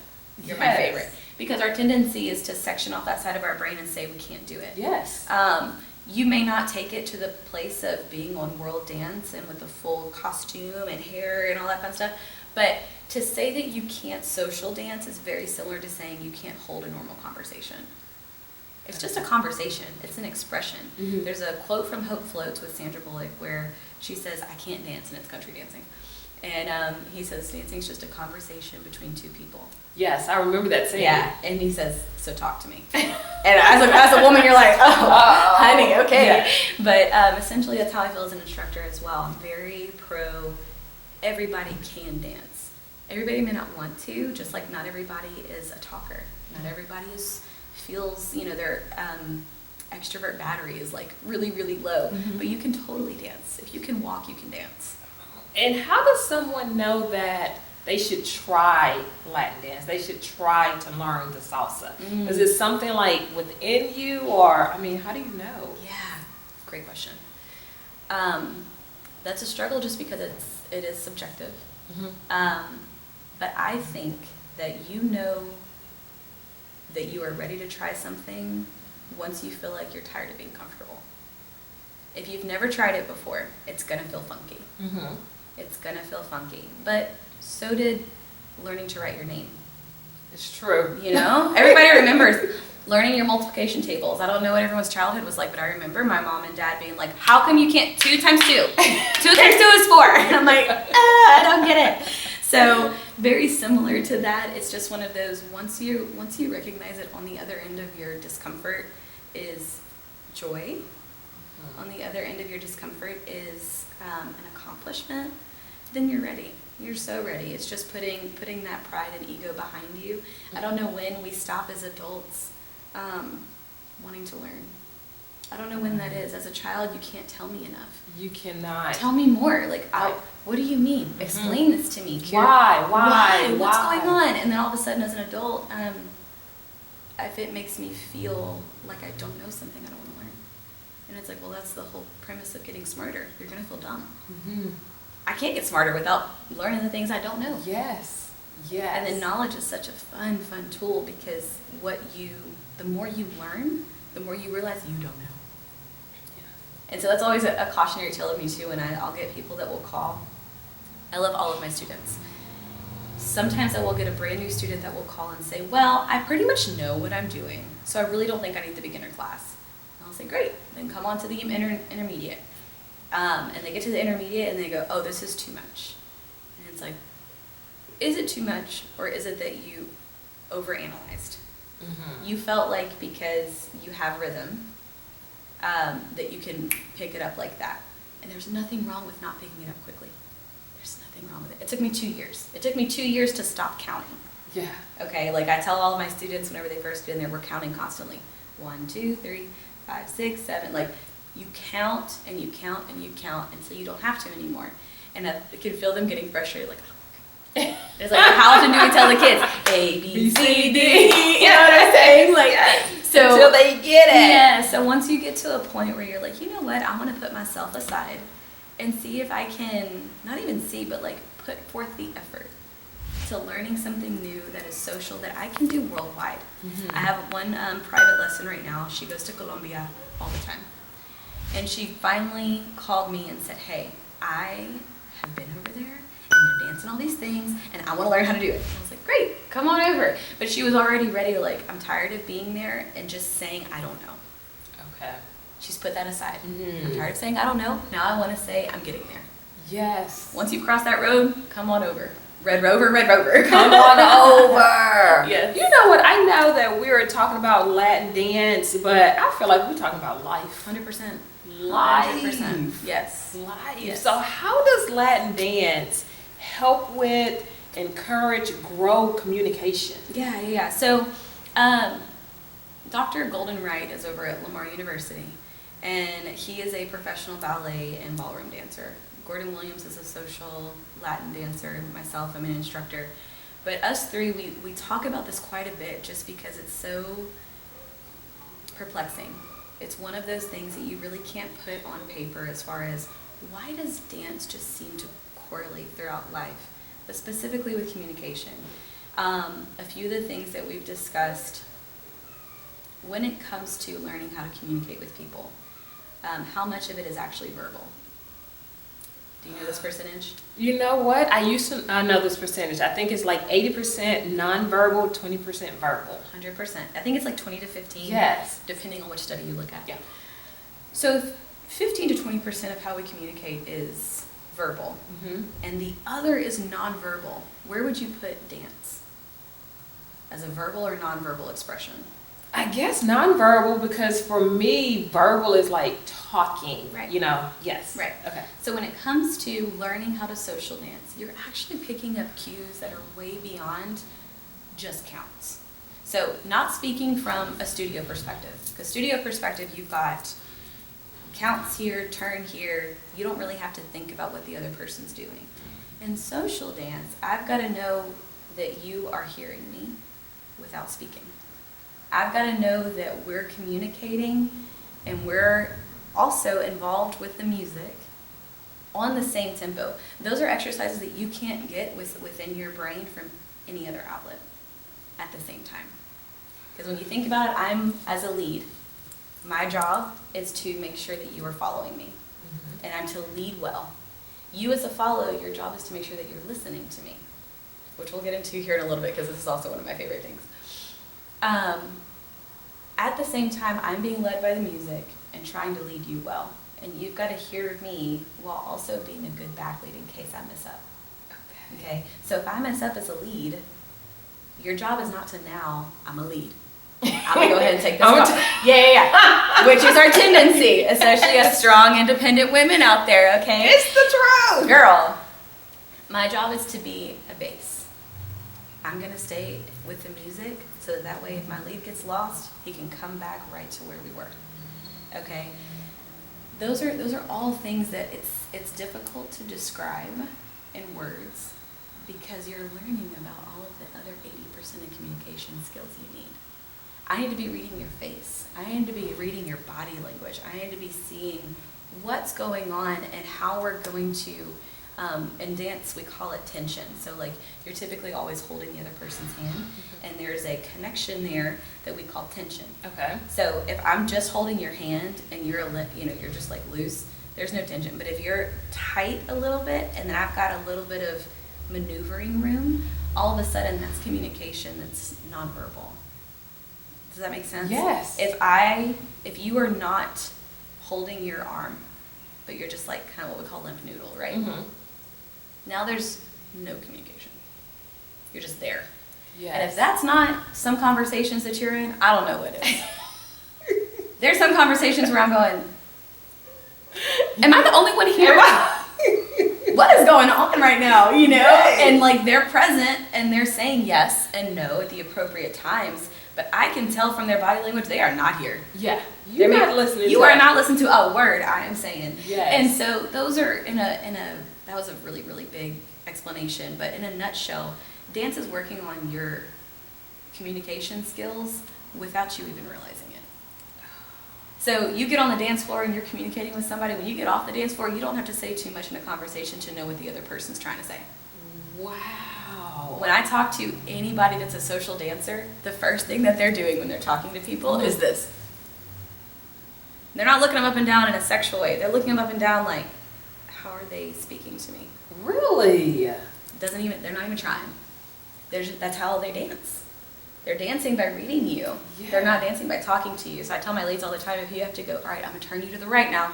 You're my favorite. Because our tendency is to section off that side of our brain and say we can't do it. Yes. You may not take it to the place of being on World Dance and with the full costume and hair and all that fun stuff, but to say that you can't social dance is very similar to saying you can't hold a normal conversation. It's just a conversation. It's an expression. There's a quote from Hope Floats with Sandra Bullock where she says, I can't dance, and it's country dancing. And he says, dancing's just a conversation between 2 people. Yes, I remember that saying. Yeah, and he says, so talk to me. And as a woman, you're like, oh, honey, okay. Yeah. But essentially, that's how I feel as an instructor as well. I'm very pro everybody can dance. Everybody may not want to, just like not everybody is a talker. Not everybody feels, their extrovert battery is like really, really low. But you can totally dance. If you can walk, you can dance. And how does someone know that they should try Latin dance? They should try to learn the salsa. Is it something like within you, or how do you know? Yeah, great question. That's a struggle just because it is subjective. But I think that you know that you are ready to try something once you feel like you're tired of being comfortable. If you've never tried it before, it's gonna feel funky. It's gonna feel funky. But so did learning to write your name. It's true. Everybody remembers learning your multiplication tables. I don't know what everyone's childhood was like, but I remember my mom and dad being like, how come you can't 2 times 2? 2 times 2 is 4. And I'm like, I don't get it. So very similar to that. It's just one of those, once you recognize it, on the other end of your discomfort is joy. On the other end of your discomfort is an accomplishment. Then you're ready. You're so ready. It's just putting that pride and ego behind you. I don't know when we stop as adults wanting to learn. I don't know when that is. As a child, you can't tell me enough. You cannot. Tell me more. Like, what do you mean? Explain this to me. Why? What's going on? And then all of a sudden, as an adult, if it makes me feel like I don't know something, I don't want to learn. And it's like, well, that's the whole premise of getting smarter. You're going to feel dumb. I can't get smarter without learning the things I don't know. Yes. And then knowledge is such a fun tool because the more you learn, the more you realize you don't know. And so that's always a cautionary tale of me too, and I'll get people that will call. I love all of my students. Sometimes I will get a brand new student that will call and say, well, I pretty much know what I'm doing, so I really don't think I need the beginner class. And I'll say, great, then come on to the intermediate. And they get to the intermediate and they go, oh, this is too much. And it's like, is it too much, or is it that you overanalyzed? You felt like because you have rhythm, that you can pick it up like that. And there's nothing wrong with not picking it up quickly. There's nothing wrong with it. It took me 2 years. It took me 2 years to stop counting. Yeah. Okay, like I tell all of my students whenever they first get in there, we're counting constantly. 1, 2, 3, 5, 6, 7. Like, you count and you count and you count until you don't have to anymore. And I can feel them getting frustrated, like, It's like, how often do we tell the kids A, B, C, D? You know what I'm saying? Like, so until they get it. yeah. So once you get to a point where you're like, you know what, I want to put myself aside and see if I can not even see, but like put forth the effort to learning something new that is social that I can do worldwide. I have one private lesson right now. She goes to Colombia all the time. And she finally called me and said, hey, I have been over there and they're dancing all these things and I want to learn how to do it. I was like, great, come on over. But she was already ready to like, I'm tired of being there and just saying, I don't know. Okay. She's put that aside. I'm tired of saying, I don't know. Now I want to say, I'm getting there. Yes. Once you've crossed that road, come on over. Red Rover, Red Rover. Come on over. Yes. You know what? I know that we were talking about Latin dance, but I feel like we're talking about life. 100%. Life. 100%. Yes. Life. Yes. So how does Latin dance help with, encourage, grow communication? Yeah. So, Dr. Golden Wright is over at Lamar University, and he is a professional ballet and ballroom dancer. Gordon Williams is a social Latin dancer. Myself, I'm an instructor. But us three, we talk about this quite a bit just because it's so perplexing. It's one of those things that you really can't put on paper as far as why does dance just seem to correlate throughout life, but specifically with communication. A few of the things that we've discussed when it comes to learning how to communicate with people, how much of it is actually verbal. Do you know this percentage? You know what? I know this percentage. I think it's like 80% nonverbal, 20% verbal. 100%. I think it's like 20 to 15. Yes. Depending on which study you look at. Yeah. So 15 to 20% of how we communicate is verbal. And the other is nonverbal. Where would you put dance? As a verbal or nonverbal expression? I guess nonverbal, because for me, verbal is like talking. Right. You know? Yes. Right. Okay. So when it comes to learning how to social dance, you're actually picking up cues that are way beyond just counts. So not speaking from a studio perspective, because studio perspective, you've got counts here, turn here. You don't really have to think about what the other person's doing. In social dance, I've got to know that you are hearing me without speaking. I've got to know that we're communicating and we're also involved with the music on the same tempo. Those are exercises that you can't get within your brain from any other outlet at the same time. Because when you think about it, I'm as a lead. My job is to make sure that you are following me. And I'm to lead well. You as a follow, your job is to make sure that you're listening to me, which we'll get into here in a little bit because this is also one of my favorite things. At the same time, I'm being led by the music and trying to lead you well. And you've got to hear me while also being a good back lead in case I mess up. Okay? So if I mess up as a lead, your job is not to now, I'm a lead. I'm going to go ahead and take this off. Yeah. Which is our tendency, especially as strong, independent women out there, okay? It's the truth. Girl, my job is to be a base. I'm going to stay with the music so that way if my lead gets lost, he can come back right to where we were. Okay? Those are all things that it's difficult to describe in words because you're learning about all of the other 80% of communication skills you need. I need to be reading your face. I need to be reading your body language. I need to be seeing what's going on and how we're going to, in dance we call it tension. So like you're typically always holding the other person's hand and there's a connection there that we call tension. Okay. So if I'm just holding your hand and you're just like loose, there's no tension. But if you're tight a little bit and then I've got a little bit of maneuvering room, all of a sudden that's communication that's nonverbal. Does that make sense? Yes. If you are not holding your arm, but you're just like kind of what we call limp noodle, right? Now there's no communication. You're just there. Yes. And if that's not some conversations that you're in, I don't know what is. There's some conversations where I'm going, am I the only one here? What is going on right now, you know? Right. And like they're present and they're saying yes and no at the appropriate times, but I can tell from their body language they are not here. Yeah. You're not listening. You are not listening to a word I am saying. Yes. And so those are that was a really, really big explanation, but in a nutshell, dance is working on your communication skills without you even realizing it. So you get on the dance floor and you're communicating with somebody. When you get off the dance floor, you don't have to say too much in a conversation to know what the other person's trying to say. Wow. When I talk to anybody that's a social dancer, the first thing that they're doing when they're talking to people is this. They're not looking them up and down in a sexual way. They're looking them up and down like, how are they speaking to me? Really? They're not even trying. That's how they dance. They're dancing by reading you. Yeah. They're not dancing by talking to you. So I tell my ladies all the time, if you have to go, all right, I'm going to turn you to the right now,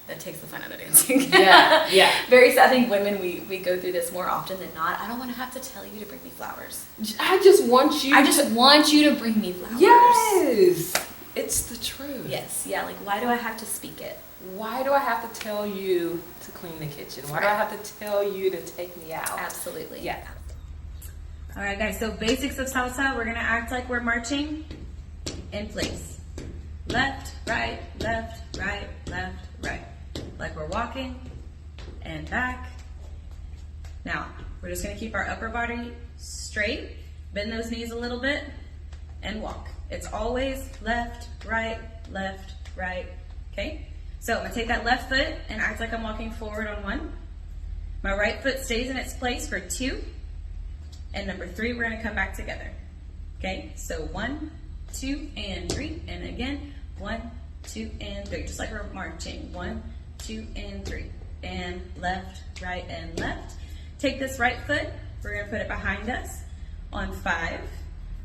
that takes the fun out of dancing. Yeah, yeah. Very sad. I think women, we go through this more often than not. I don't want to have to tell you to bring me flowers. I just want you want you to bring me flowers. Yes. It's the truth. Yes. Yeah. Like, why do I have to speak it? Why do I have to tell you to clean the kitchen? Why do I have to tell you to take me out? Absolutely. Yeah. All right, guys. So basics of salsa. We're going to act like we're marching in place. Left, right, left, right, left, right. Like we're walking and back. Now, we're just going to keep our upper body straight. Bend those knees a little bit and walk. It's always left, right, okay? So I'm going to take that left foot and act like I'm walking forward on 1. My right foot stays in its place for 2. And number 3, we're going to come back together. Okay? So 1, 2, and 3. And again, 1, 2, and 3. Just like we're marching. 1, 2, and 3. And left, right, and left. Take this right foot. We're going to put it behind us on 5.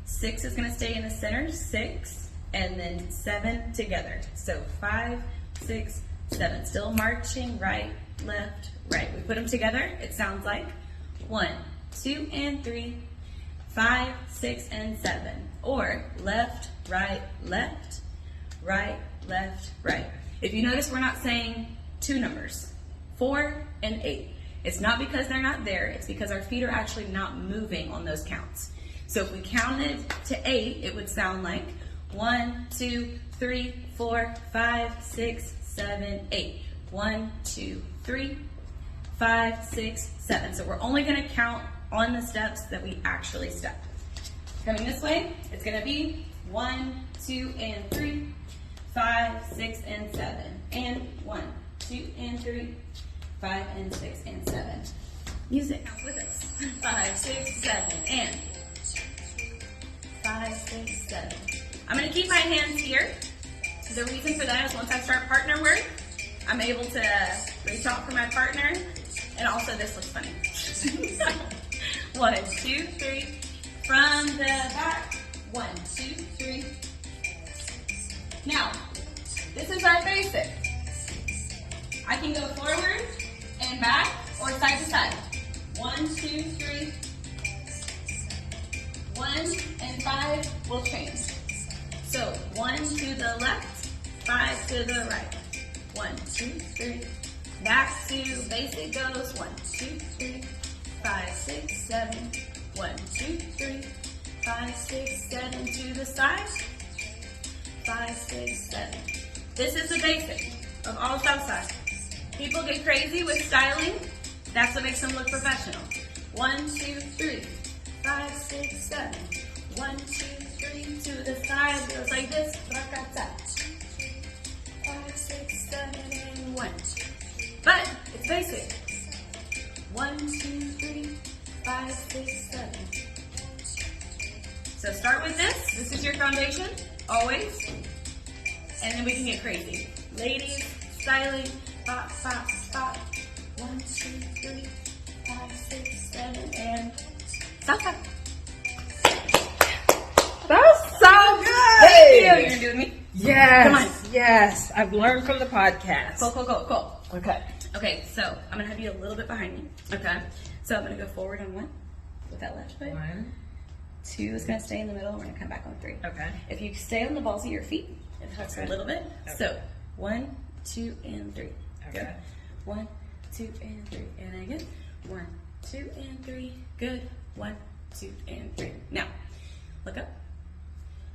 6 is going to stay in the center. 6. And then 7 together. So 5, 6, 7. Still marching. Right, left, right. We put them together. It sounds like 1, 2, and 3, 5, 6, and 7. Or left, right, left, right. If you notice, we're not saying 2 numbers, 4 and 8. It's not because they're not there. It's because our feet are actually not moving on those counts. So if we counted to 8, it would sound like 1, 2, 3, 4, 5, 6, 7, 8. 1, 2, 3, 5, 6, 7. So we're only going to count on the steps that we actually step. Coming this way, it's going to be 1, 2, and 3, 5, 6, and 7. And 1, 2, and 3, 5, and 6, and 7. Music with us. 5, 6, 7, and 5, 6, 7. I'm going to keep my hands here. The reason for that is once I start partner work, I'm able to reach out for my partner. And also this looks funny. 1, 2, 3. From the back. 1, 2, 3. Now, this is our basic. I can go forward and back or side to side. 1, 2, 3. 1 and 5 will change. So 1 to the left, 5 to the right. 1, 2, 3. Back to basic goes 1, 2, 3, 5, 6, 7. 1, 2, 3, 5, 6, 7 to the side. 5, 6, 7. This is the basic of all salsa. People get crazy with styling. That's what makes them look professional. 1, 2, 3, 5, 6, 7. 1, 2, 3 to the side. Goes like this. 5, 6, 7, and 1. But it's basic. 1, 2, 3, 5, 6, 7. So start with this. This is your foundation, always. And then we can get crazy. Ladies, styling, pop, pop, pop. 1, 2, 3, 5, 6, 7, and salsa. That was so good. Thank you. You're gonna do it with me? Yes. Come on. Yes. I've learned from the podcast. Cool. Okay. Okay, so I'm gonna have you a little bit behind me. Okay. So I'm gonna go forward on 1 with that left foot. 1. 2 is gonna stay in the middle. We're gonna come back on 3. Okay. If you stay on the balls of your feet, it hugs a little bit. Okay. So 1, 2, and 3. Okay. Good. 1, 2, and 3. And again. 1, 2, and 3. Good. 1, 2, and 3. Now, look up.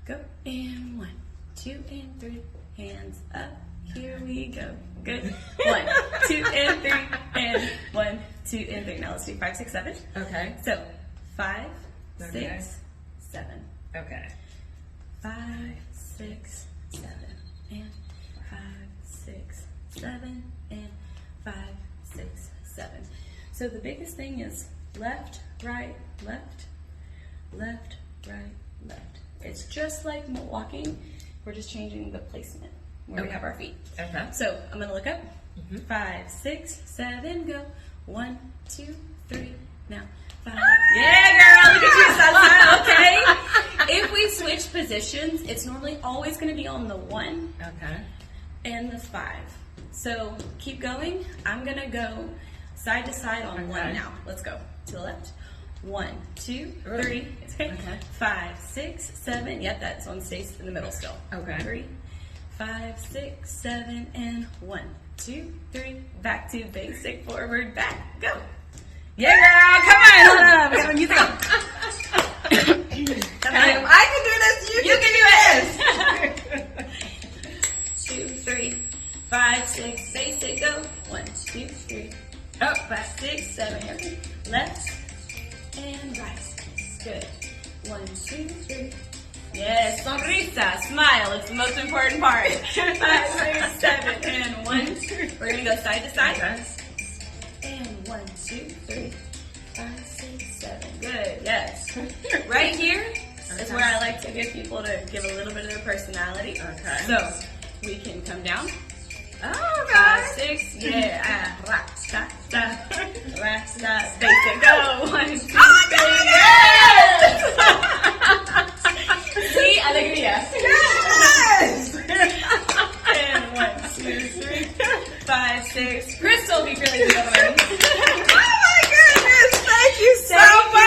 Go. And 1, 2, and 3. Hands up. Here we go. Good. 1, 2, and 3. And 1, 2, and 3. Now let's do 5, 6, 7. Okay. So 5, Okay. 6, 7. Okay. 5, 6, 7. And 5, 6, 7. And 5, 6, 7. So the biggest thing is left, right, left, left, right, left. It's just like walking. We're just changing the placement where we have our feet. Okay. So I'm going to look up. 5, 6, 7, go. 1, 2, 3. Now 5. Yeah, girl, look at you, salsa. Okay. If we switch positions, it's normally always going to be on the 1 Okay. and the 5. So keep going. I'm going to go side to side on 1 now. Let's go to the left. 1, 2, 3. Okay. 5, 6, 7. Yep, that one stays in the middle still. Okay. 3, 5, 6, 7, and 1, 2, 3. Back to basic, forward, back, go. Yeah, girl, come on, hold on. We got music on. Come on. I can do this. You You can do it. 2, 3, 5, 6, basic, go. 1, 2, 3. Up, 5, 6, 7. Here. Left and right. Good. 1, 2, 3. Yes, sonrisa, smile. It's the most important part. 5, 6, 7, and 1. We're gonna go side to side. And 1, 2, 3, 5, 6, 7. Good. Yes. Right here is where I like to get people to give a little bit of their personality. Okay. So we can come down. Oh, 5, 6, yeah. Rasta, rasta, basic, go. 1, 2, 3, yes. See, alegría. Yes! And 1, 2, 3, 5, 6. Crystal, be really good. Oh my goodness! Thank you so Thank much. you.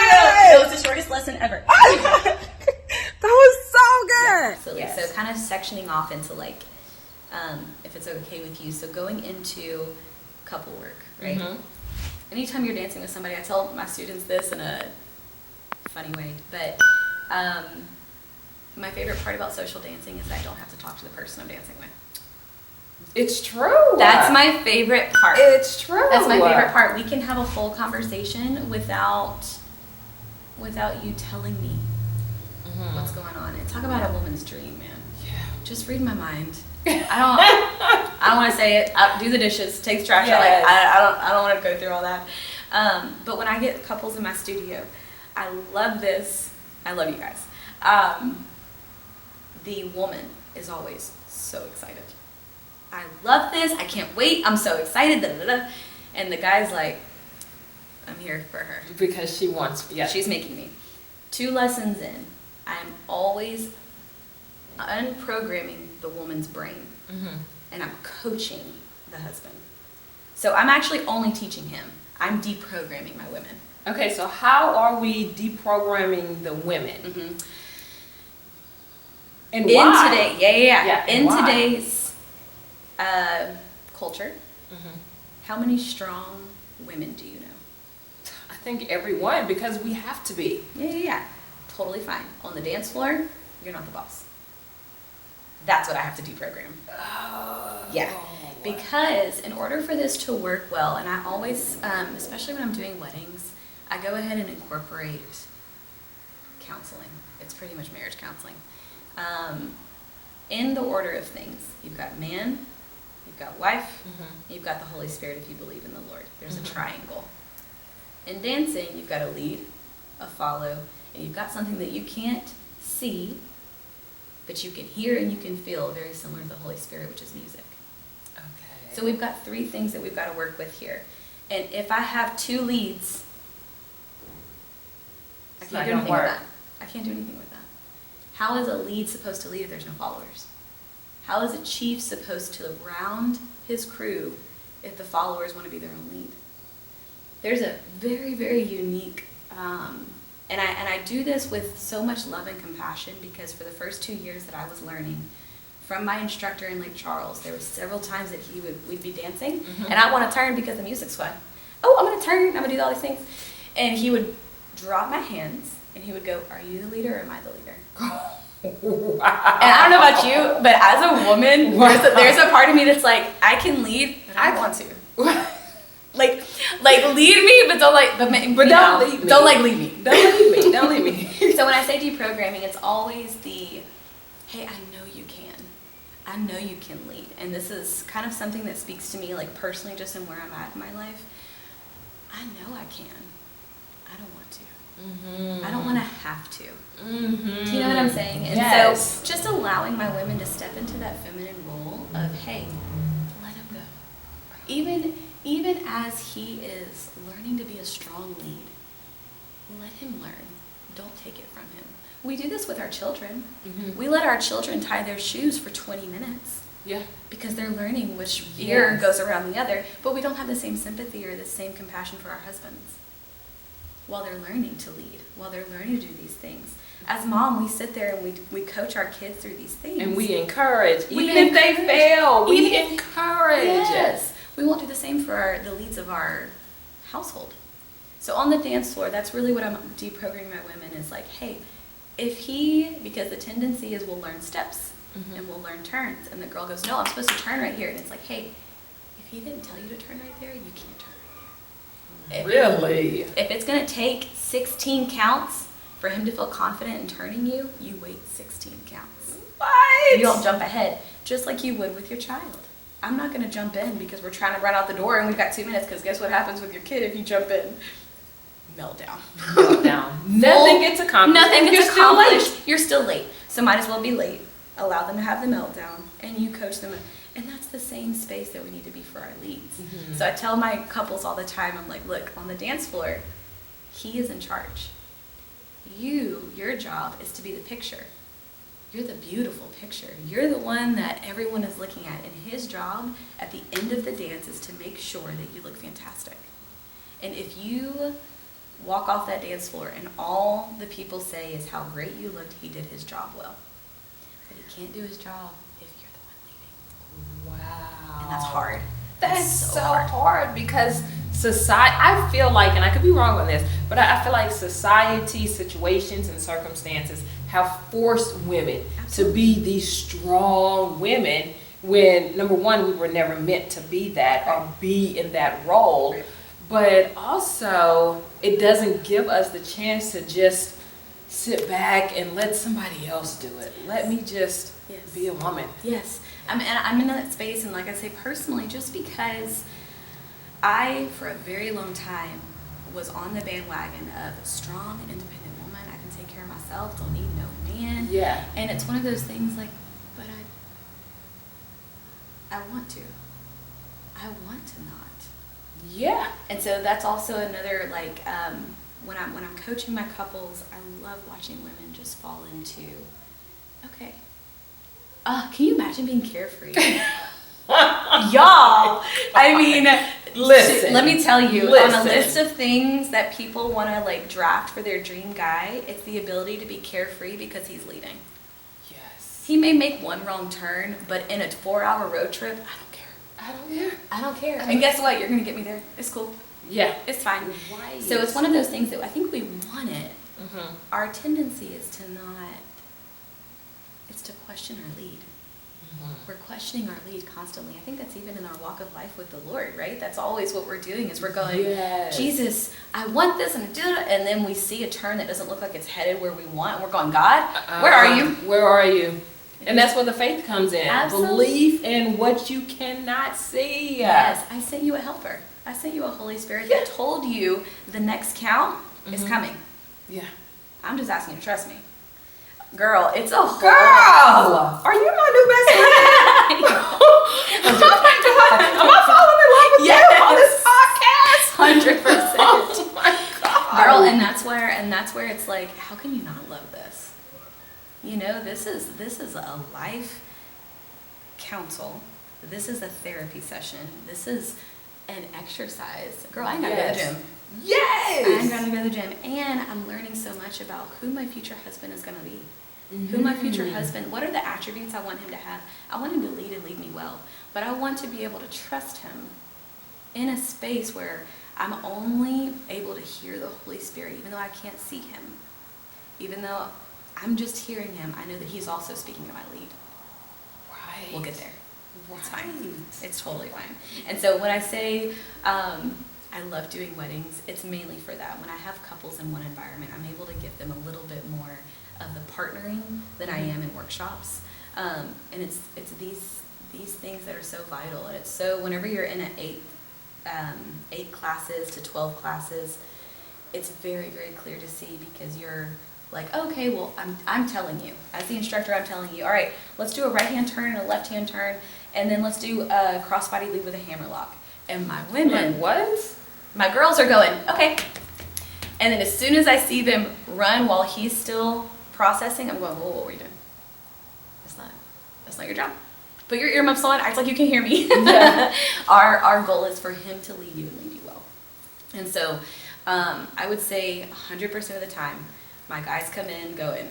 That was the shortest lesson ever. That was so good. Absolutely. Yes. So kind of sectioning off into like, if it's okay with you, so going into couple work, right? Mhm. Anytime you're dancing with somebody, I tell my students this in a funny way, but my favorite part about social dancing is I don't have to talk to the person I'm dancing with. It's true. That's my favorite part. It's true. That's my favorite part. We can have a full conversation without you telling me what's going on. And talk about a woman's dream, man. Yeah. Just read my mind. I don't want to say it. Do the dishes, take the trash out. Yes. Like I don't want to go through all that. But when I get couples in my studio, I love this. I love you guys. The woman is always so excited. I love this. I can't wait. I'm so excited. Da, da, da. And the guy's like, I'm here for her. Because she wants. Yeah. She's making me. 2 lessons in, I'm always unprogramming the woman's brain. And I'm coaching the husband. So I'm actually only teaching him. I'm deprogramming my women. Okay, so how are we deprogramming the women? And In why? today, Yeah, and in why? today's culture, how many strong women do you know? I think everyone, because we have to be. Yeah. Totally fine. On the dance floor, you're not the boss. That's what I have to deprogram. Yeah. Because in order for this to work well, and I always, especially when I'm doing weddings, I go ahead and incorporate counseling. It's pretty much marriage counseling. In the order of things, you've got man, you've got wife, you've got the Holy Spirit if you believe in the Lord. There's a triangle. In dancing, you've got a lead, a follow, and you've got something that you can't see, but you can hear and you can feel, very similar to the Holy Spirit, which is music. Okay. So we've got 3 things that we've got to work with here. And if I have 2 leads, I It's can't not do gonna anything with work. that. I can't do anything with that. How is a lead supposed to lead if there's no followers? How is a chief supposed to round his crew if the followers want to be their own lead? There's a very, very unique, and I do this with so much love and compassion, because for the first 2 years that I was learning from my instructor in Lake Charles, there were several times that we'd be dancing, and I want to turn because the music's fun. Oh, I'm going to turn, I'm going to do all these things. And he would drop my hands, and he would go, are you the leader or am I the leader? Wow. And I don't know about you, but as a woman, there's a part of me that's like, I can lead, but I don't want to. Like Like lead me, but don't like, but don't lead me. Don't like lead me. Don't leave me. Don't leave me. So when I say deprogramming, it's always the, hey, I know you can. I know you can lead. And this is kind of something that speaks to me, like personally, just in where I'm at in my life. I know I can. I don't want to. Mm-hmm. I don't want to have to. Mm-hmm. Do you know what I'm saying? And Yes. so just allowing my women to step into that feminine role of, hey, let him go. Even as he is learning to be a strong lead, let him learn. Don't take it from him. We do this with our children. Mm-hmm. We let our children tie their shoes for 20 minutes Yeah. because they're learning which ear Yes. goes around the other, but we don't have the same sympathy or the same compassion for our husbands while they're learning to lead, while they're learning to do these things. As mom, we sit there and we coach our kids through these things. And we encourage. We Even if they encourage. fail, we Even if- encourage. Yes. We won't do the same for the leads of our household. So on the dance floor, that's really what I'm deprogramming my women is like, hey, because the tendency is we'll learn steps Mhm. and we'll learn turns. And the girl goes, no, I'm supposed to turn right here. And it's like, hey, if he didn't tell you to turn right there, you can't turn right there. Really? If it's going to take 16 counts for him to feel confident in turning you, you wait 16 counts. What? You don't jump ahead, just like you would with your child. I'm not going to jump in because we're trying to run out the door and we've got 2 minutes, because guess what happens with your kid if you jump in? Meltdown. Down. Nothing gets accomplished. Nothing and gets you're still accomplished. late. You're still late. So might as well be late. Allow them to have the meltdown and you coach them. And that's the same space that we need to be for our leads. Mm-hmm. So I tell my couples all the time, I'm like, look, on the dance floor, he is in charge. Your job is to be the picture. You're the beautiful picture. You're the one that everyone is looking at. And his job at the end of the dance is to make sure that you look fantastic. And if you walk off that dance floor and all the people say is how great you looked, he did his job well. But he can't do his job if you're the one leading. Wow. And that's hard. That's so hard because society, I feel like, and I could be wrong on this, but I feel like society, situations, and circumstances have forced women to be these strong women when, number one, we were never meant to be that or be in that role. Right. But also, it doesn't give us the chance to just sit back and let somebody else do it. Let me just Yes. be a woman. Yes, I'm in that space, and like I say, personally, just because I, for a very long time, was on the bandwagon of a strong, independent woman. I can take care of myself, don't need no man. Yeah. And it's one of those things like, but I want to. I want to not. Yeah. And so that's also another, like, when I'm coaching my couples, I love watching women just fall into, okay. Can you imagine being carefree? Y'all, I mean, Listen. let me tell you, on Listen. a list of things that people want to like draft for their dream guy, it's the ability to be carefree because he's leading. Yes. He may make one wrong turn, but in a 4-hour road trip, I don't care. I don't care. I don't care. And guess what? You're going to get me there. It's cool. Yeah. It's fine. Right. So it's one of those things that I think we want it. Mm-hmm. Our tendency is to not, it's to question our lead. We're questioning our lead constantly. I think that's even in our walk of life with the Lord, right? That's always what we're doing is we're going, Yes. Jesus, I want this and do it. And then we see a turn that doesn't look like it's headed where we want. And we're going, God, where are you? Where are you? And that's where the faith comes in. Absolutely. Belief in what you cannot see. Yes, I sent you a helper. I sent you a Holy Spirit that told you the next count is coming. Yeah. I'm just asking you to trust me. Girl, it's a whole Girl, are you my new best friend? Oh my God, am I falling in love with you on this podcast? 100%. Oh my God. Girl, and that's where it's like, how can you not love this? You know, this is a life counsel. This is a therapy session. This is an exercise. Girl, I ain't gotta go to the gym. Yes. I ain't gotta go to the gym. And I'm learning so much about who my future husband is gonna be. Who my future husband, what are the attributes I want him to have? I want him to lead and lead me well. But I want to be able to trust him in a space where I'm only able to hear the Holy Spirit, even though I can't see him. Even though I'm just hearing him, I know that he's also speaking to my lead. Right. We'll get there. It's fine. Right. It's totally fine. And so when I say I love doing weddings. It's mainly for that. When I have couples in one environment, I'm able to give them a little bit more of the partnering than I am in workshops. And it's these things that are so vital. And it's so, whenever you're in an 8 classes to 12 classes, it's very, very clear to see, because you're like, okay, well, I'm telling you, as the instructor, I'm telling you, all right, let's do a right-hand turn and a left-hand turn, and then let's do a crossbody lead with a hammerlock. And my women, What? my girls are going, okay. And then as soon as I see them run while he's still processing, I'm going, whoa, what were you doing? That's not your job. Put your earmuffs on, act like you can hear me. Yeah. Our goal is for him to lead you and lead you well. And so I would say 100% of the time, my guys come in going,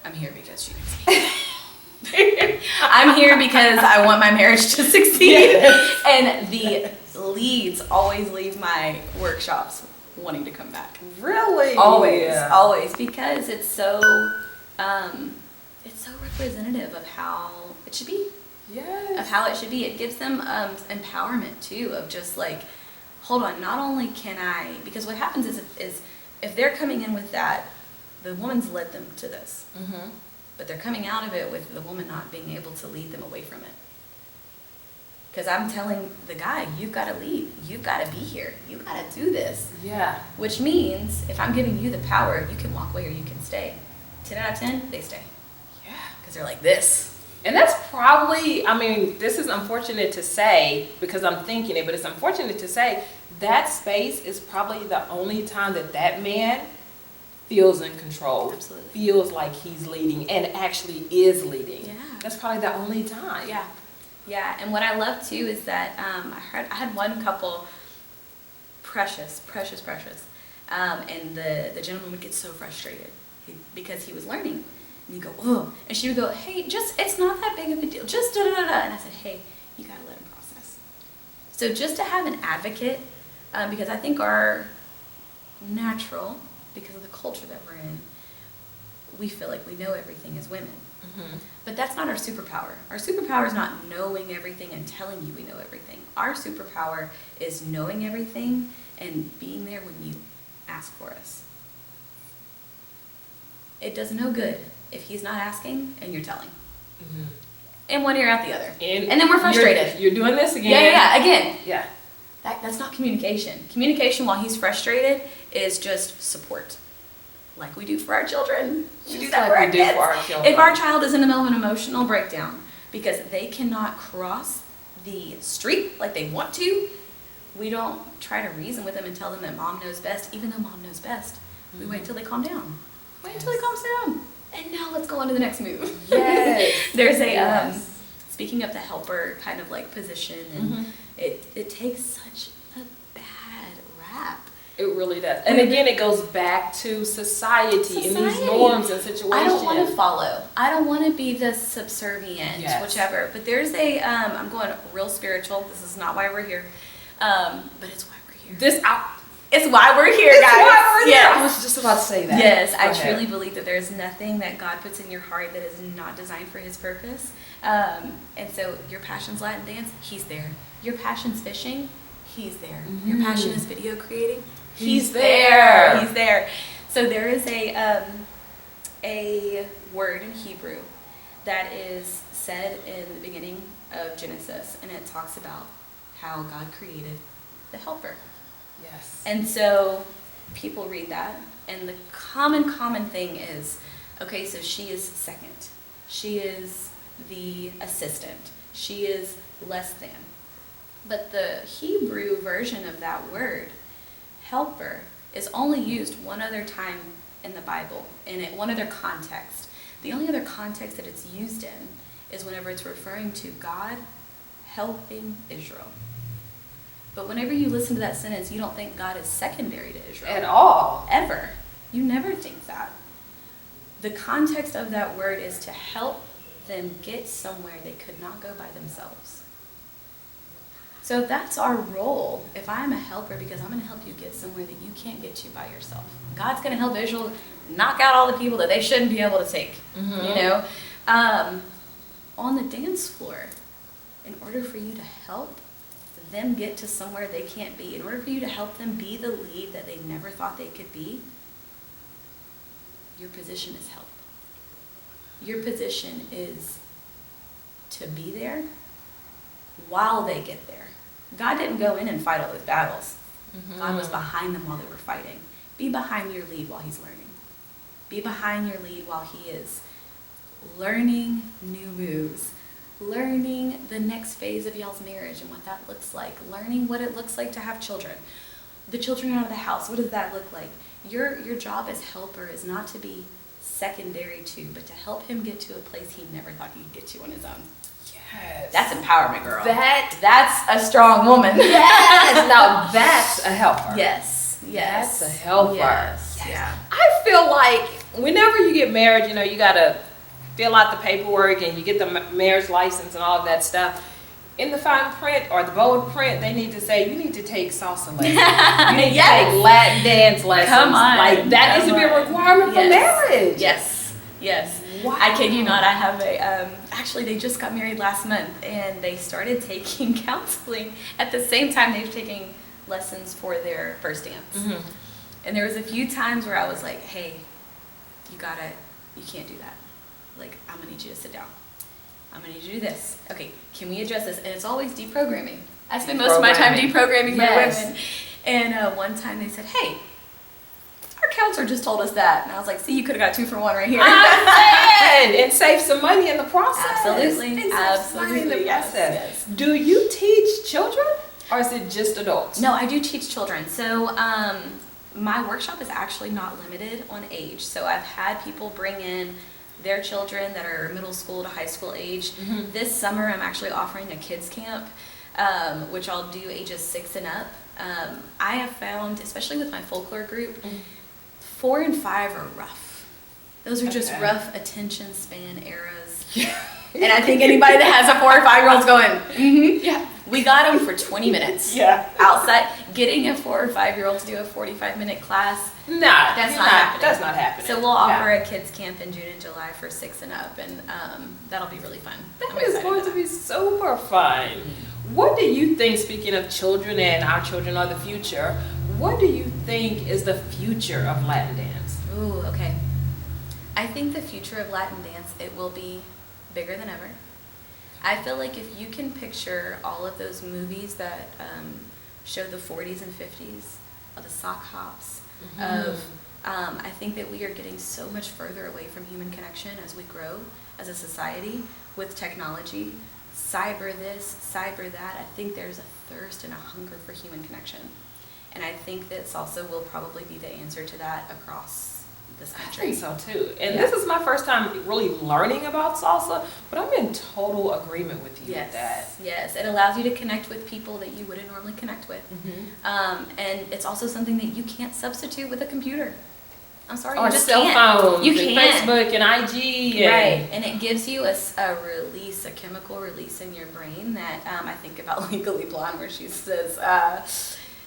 I'm here because she needs me. I'm here because I want my marriage to succeed. Yes. And the leads always leave my workshops wanting to come back. Really? Always, because it's so representative of how it should be. Yes. Of how it should be. It gives them empowerment too, of just like, hold on, not only can I, because what happens is if they're coming in with that, the woman's led them to this. Mm-hmm. But they're coming out of it with the woman not being able to lead them away from it. Because I'm telling the guy, you've got to lead. You've got to be here. You've got to do this. Yeah. Which means if I'm giving you the power, you can walk away or you can stay. 10 out of 10, they stay. Yeah. Because they're like this. And that's probably, I mean, this is unfortunate to say because I'm thinking it, but it's unfortunate to say that space is probably the only time that man feels in control. Absolutely. Feels like he's leading and actually is leading. Yeah. That's probably the only time. Yeah. Yeah. And what I love too is that I had one couple, precious. And the gentleman would get so frustrated because he was learning. And he'd go, oh. And she would go, hey, it's not that big of a deal. Just da-da-da-da. And I said, hey, you got to let him process. So just to have an advocate, because I think our natural, because of the culture that we're in, we feel like we know everything as women. Mm-hmm. But that's not our superpower. Our superpower is not knowing everything and telling you we know everything. Our superpower is knowing everything and being there when you ask for us. It does no good if he's not asking and you're telling. Mm-hmm. In one ear, out the other. And then we're frustrated. You're doing this again. Yeah, again. Yeah. That's not communication. Communication while he's frustrated is just support. Like we do for our children. We do that for our kids. If our child is in the middle of an emotional breakdown because they cannot cross the street like they want to, we don't try to reason with them and tell them that mom knows best, even though mom knows best. We wait until they calm down. Wait until he calms down. And now let's go on to the next move. Yes. There's a, speaking of the helper kind of like position, and it takes such a bad rap. It really does. And again, it goes back to society and these norms and situations. I don't want to follow. I don't want to be the subservient, whichever. But there's a, I'm going real spiritual. This is not why we're here. But it's why we're here. It's why we're here, guys. Why we're here. I was just about to say that. Yes, I truly believe that there's nothing that God puts in your heart that is not designed for His purpose. And so your passion's Latin dance, He's there. Your passion's fishing, He's there. Your passion is video creating, He's there. He's there. So there is a word in Hebrew that is said in the beginning of Genesis, and it talks about how God created the helper. Yes. And so people read that, and the common thing is, okay, so she is second. She is the assistant. She is less than. But the Hebrew version of that word, helper, is only used one other time in the Bible, in one other context. The only other context that it's used in is whenever it's referring to God helping Israel. But whenever you listen to that sentence, you don't think God is secondary to Israel. At all. Ever. You never think that. The context of that word is to help them get somewhere they could not go by themselves. So that's our role. If I'm a helper, because I'm going to help you get somewhere that you can't get to by yourself. God's going to help Israel knock out all the people that they shouldn't be able to take. You know? On the dance floor, in order for you to help them get to somewhere they can't be, in order for you to help them be the lead that they never thought they could be, your position is help. Your position is to be there while they get there. God didn't go in and fight all those battles. God was behind them while they were fighting. Be behind your lead while he's learning. Be behind your lead while he is learning new moves, learning the next phase of y'all's marriage and what that looks like, learning what it looks like to have children. The children out of the house, what does that look like? Your job as helper is not to be secondary to, but to help him get to a place he never thought he could get to on his own. Yes. That's empowerment, girl. That's a strong woman. Yes. Now that's a helper. Yes. Yes. That's a helper. Yes. Yes. Yeah. I feel like whenever you get married, you know, you got to fill out the paperwork and you get the marriage license and all of that stuff. In the fine print or the bold print, they need to say, you need to take salsa lessons. You need to take Latin dance lessons. Come on. Like, that needs to be a requirement for marriage. Yes. Yes. Wow. I kid you not, I have actually they just got married last month and they started taking counseling at the same time they were taking lessons for their first dance. Mm-hmm. And there was a few times where I was like, hey, you can't do that. Like, I'm gonna need you to sit down. I'm gonna need you to do this. Okay, can we address this? And it's always deprogramming. I spend most of my time deprogramming my women. And one time they said, hey, our counselor just told us that. And I was like, see, you could have got 2 for 1 right here. And save some money in the process. Absolutely. And save some money in the Yes, process. yes. Do you teach children or is it just adults? No, I do teach children. So my workshop is actually not limited on age. So I've had people bring in their children that are middle school to high school age. Mm-hmm. This summer I'm actually offering a kids camp, which I'll do ages 6 and up. I have found, especially with my folklore group, 4 and 5 are rough. Those are just rough attention span eras. And I think anybody that has a 4 or 5-year-old's going, yeah. We got them for 20 minutes. Yeah. Outside, getting a 4 or 5-year-old to do a 45-minute class, Nah, that's not happening. That's not happening. So we'll offer a kids camp in June and July for 6 and up, and that'll be really fun. I'm That is excited going about to be super fun. What do you think, speaking of children and our children are the future, what do you think is the future of Latin dance? Ooh, okay. I think the future of Latin dance, it will be bigger than ever. I feel like if you can picture all of those movies that show the 40s and 50s, of the sock hops, I think that we are getting so much further away from human connection as we grow as a society with technology, cyber this, cyber that. I think there's a thirst and a hunger for human connection. And I think that salsa will probably be the answer to that across this country. I think so too. And this is my first time really learning about salsa, but I'm in total agreement with you with that. Yes, it allows you to connect with people that you wouldn't normally connect with. And it's also something that you can't substitute with a computer. I'm sorry, Or you just cell can't. phones, You and can't. Facebook and IG. And Right, and it gives you a release, a chemical release in your brain that I think about Legally Blonde, where she says,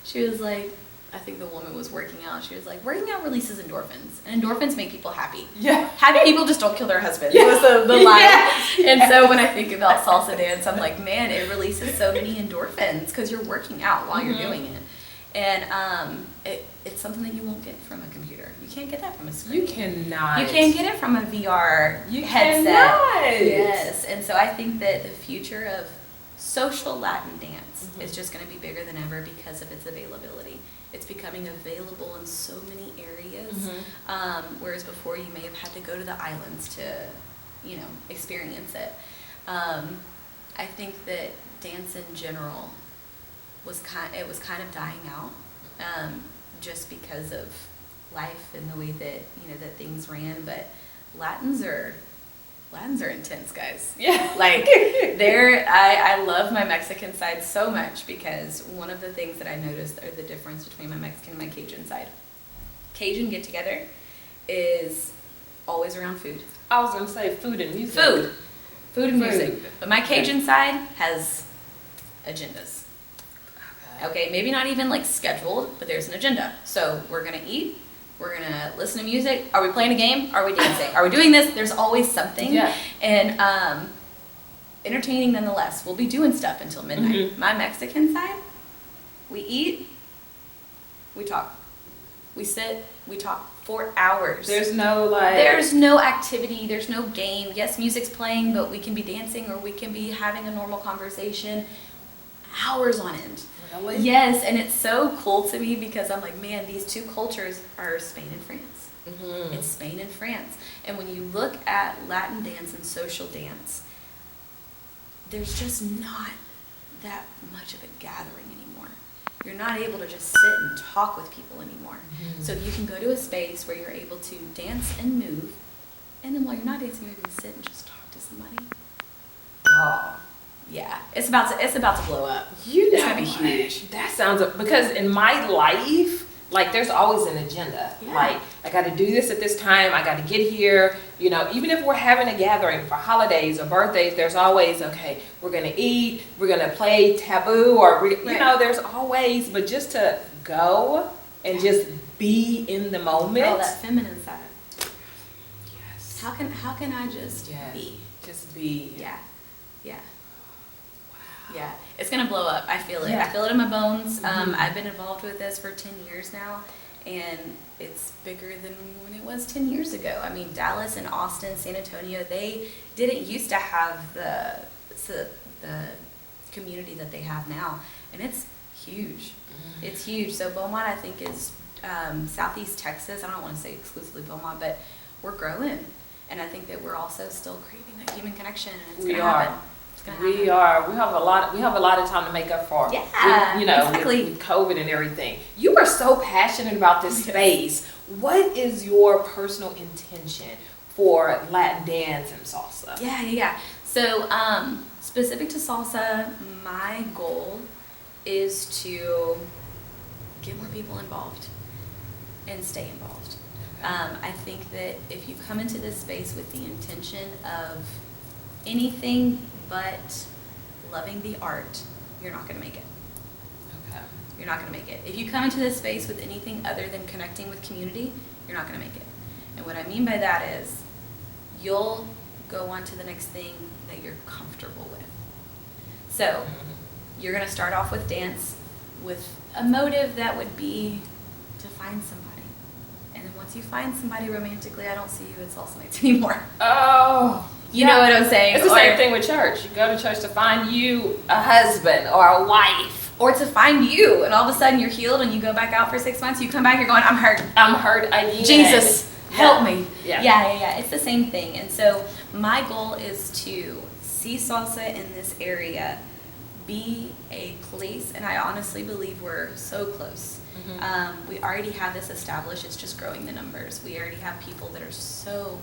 she was like, I think the woman was working out. She was like, working out releases endorphins, and endorphins make people happy. Yeah. Happy people just don't kill their husbands. Yeah. Was the line. Yeah. And so when I think about salsa dance, I'm like, man, it releases so many endorphins because you're working out while you're doing it. And it's something that you won't get from a computer. You can't get that from a screen. You cannot. You can't get it from a VR headset. Cannot. Yes, and so I think that the future of social Latin dance is just going to be bigger than ever because of its availability. It's becoming available in so many areas, whereas before you may have had to go to the islands to, experience it. I think that dance in general was kind of dying out, just because of life and the way that that things ran. But Latins are intense, guys. Yeah. Like I love my Mexican side so much because one of the things that I noticed are the difference between my Mexican and my Cajun side. Cajun get together is always around food. I was going to say food and music. Food and music. But my Cajun side has agendas. Okay, maybe not even like scheduled, but there's an agenda. So we're going to eat. We're going to listen to music. Are we playing a game? Are we dancing? Are we doing this? There's always something. Yeah. And entertaining nonetheless. We'll be doing stuff until midnight. Mhm. My Mexican side, we eat, we talk. We sit, we talk for hours. There's no like. There's no activity, there's no game. Yes, music's playing, but we can be dancing or we can be having a normal conversation hours on end. Really? Yes, and it's so cool to me because I'm like, man, these two cultures are Spain and France. Mhm. It's Spain and France. And when you look at Latin dance and social dance, there's just not that much of a gathering anymore. You're not able to just sit and talk with people anymore. So if you can go to a space where you're able to dance and move, and then while you're not dancing, you can sit and just talk to somebody. Y'all. Yeah, it's about to blow up. You It's know gonna be what? huge. That sounds, because in my life, like there's always an agenda. Yeah. Like I got to do this at this time. I got to get here. You know, even if we're having a gathering for holidays or birthdays, there's always, okay, we're gonna eat, we're gonna play taboo, or you Right. know, there's always. But just to go and just be in the moment. Oh, that feminine side. Yes. How can I just Yes. be? Just be. Yeah, yeah. Yeah, it's gonna blow up. I feel it. Yeah. I feel it in my bones. Mhm. I've been involved with this for 10 years now, and it's bigger than when it was 10 years ago. I mean, Dallas and Austin, San Antonio, they didn't used to have the community that they have now, and it's huge. It's huge. So Beaumont, I think, is Southeast Texas. I don't want to say exclusively Beaumont, but we're growing, and I think that we're also still craving that human connection, and it's We gonna are. happen. It's gonna We happen. are. We have a lot of time to make up for. Yeah, with, you know, exactly. with COVID and everything. You are so passionate about this Yes. space. What is your personal intention for Latin dance and salsa? Yeah. So, specific to salsa, my goal is to get more people involved and stay involved. I think that if you come into this space with the intention of anything but loving the art, you're not going to make it. Okay. You're not going to make it. If you come into this space with anything other than connecting with community, you're not going to make it. And what I mean by that is you'll go on to the next thing that you're comfortable with. So you're going to start off with dance with a motive that would be to find somebody. And then once you find somebody romantically, I don't see you at salsa nights anymore. Oh. You know what I'm saying? It's the same thing with church. You go to church to find you a husband or a wife. Or to find you, and all of a sudden you're healed and you go back out for 6 months, you come back, you're going, I'm hurt. I'm hurt again. Jesus, help me. Yeah. Yeah. It's the same thing. And so my goal is to see salsa in this area be a place, and I honestly believe we're so close. We already have this established. It's just growing the numbers. We already have people that are so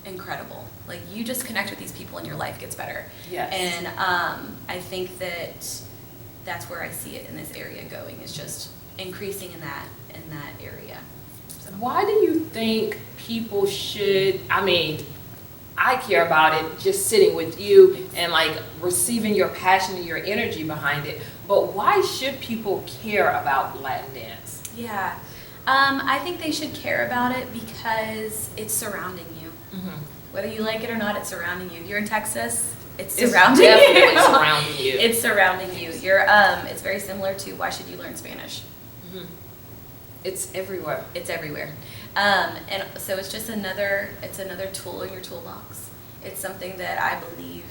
incredible. Like, you just connect with these people and your life gets better. Yes. And I think that that's where I see it in this area going, is just increasing in that area. Why do you think people should, I care about it just sitting with you and like receiving your passion and your energy behind it, but why should people care about Latin dance? Yeah. I think they should care about it because it's surrounding you. Whether you like it or not, it's surrounding you. If you're in Texas, it's surrounding definitely you. surrounding you. It's surrounding you. It's very similar to why should you learn Spanish? It's everywhere. It's everywhere. And so it's just another tool in your toolbox. It's something that I believe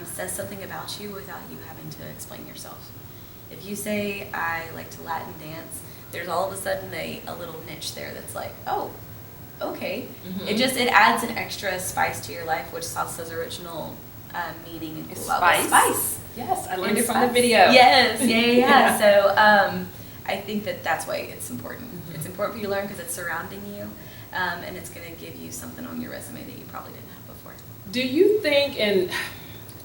says something about you without you having to explain yourself. If you say, I like to Latin dance, there's all of a sudden a little niche there that's like, oh, okay. It adds an extra spice to your life, which salsa's original meaning It's was spice. Yes, I learned it from the Spice. video. Yes, yeah. Yeah. So I think that's why it's important. It's important for you to learn because it's surrounding you, and it's going to give you something on your resume that you probably didn't have before. Do you think, and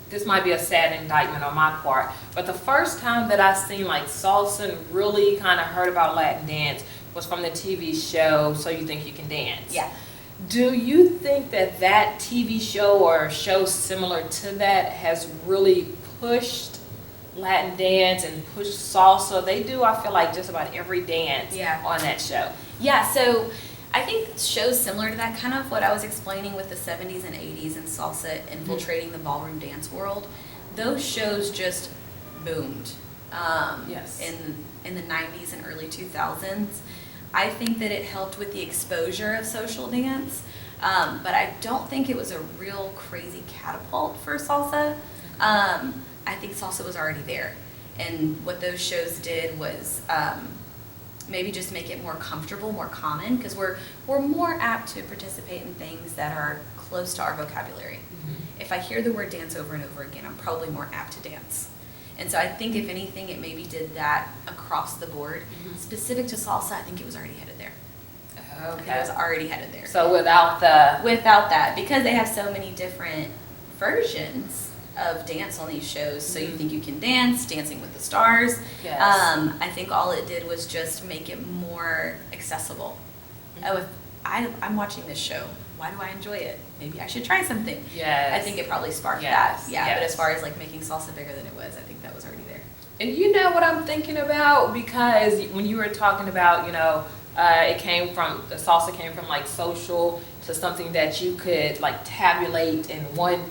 this might be a sad indictment on my part, but the first time that I seen like salsa and really kind of heard about Latin dance was from the TV show So You Think You Can Dance? Yeah. Do you think that TV show or show similar to that has really pushed Latin dance and pushed salsa? They do, I feel like, just about every dance Yeah. on that show. Yeah, so I think shows similar to that, kind of what I was explaining with the 70s and 80s and salsa infiltrating the ballroom dance world. Those shows just boomed Yes. in the 90s and early 2000s. I think that it helped with the exposure of social dance, but I don't think it was a real crazy catapult for salsa. I think salsa was already there, and what those shows did was maybe just make it more comfortable, more common, because we're more apt to participate in things that are close to our vocabulary. If I hear the word dance over and over again, I'm probably more apt to dance. And so I think if anything, it maybe did that across the board. Specific to salsa, I think it was already headed there. I think it was already headed there. So without that, because they have so many different versions of dance on these shows, so you think you can dance, Dancing with the Stars. Yes. I think all it did was just make it more accessible. Oh, if I'm watching this show, why do I enjoy it? Maybe I should try something. Yes. I think it probably sparked Yes. that. Yeah, Yes. But as far as like making salsa bigger than it was, I think that was already there. And you know what I'm thinking about? Because when you were talking about, the salsa came from like social to something that you could like tabulate in one.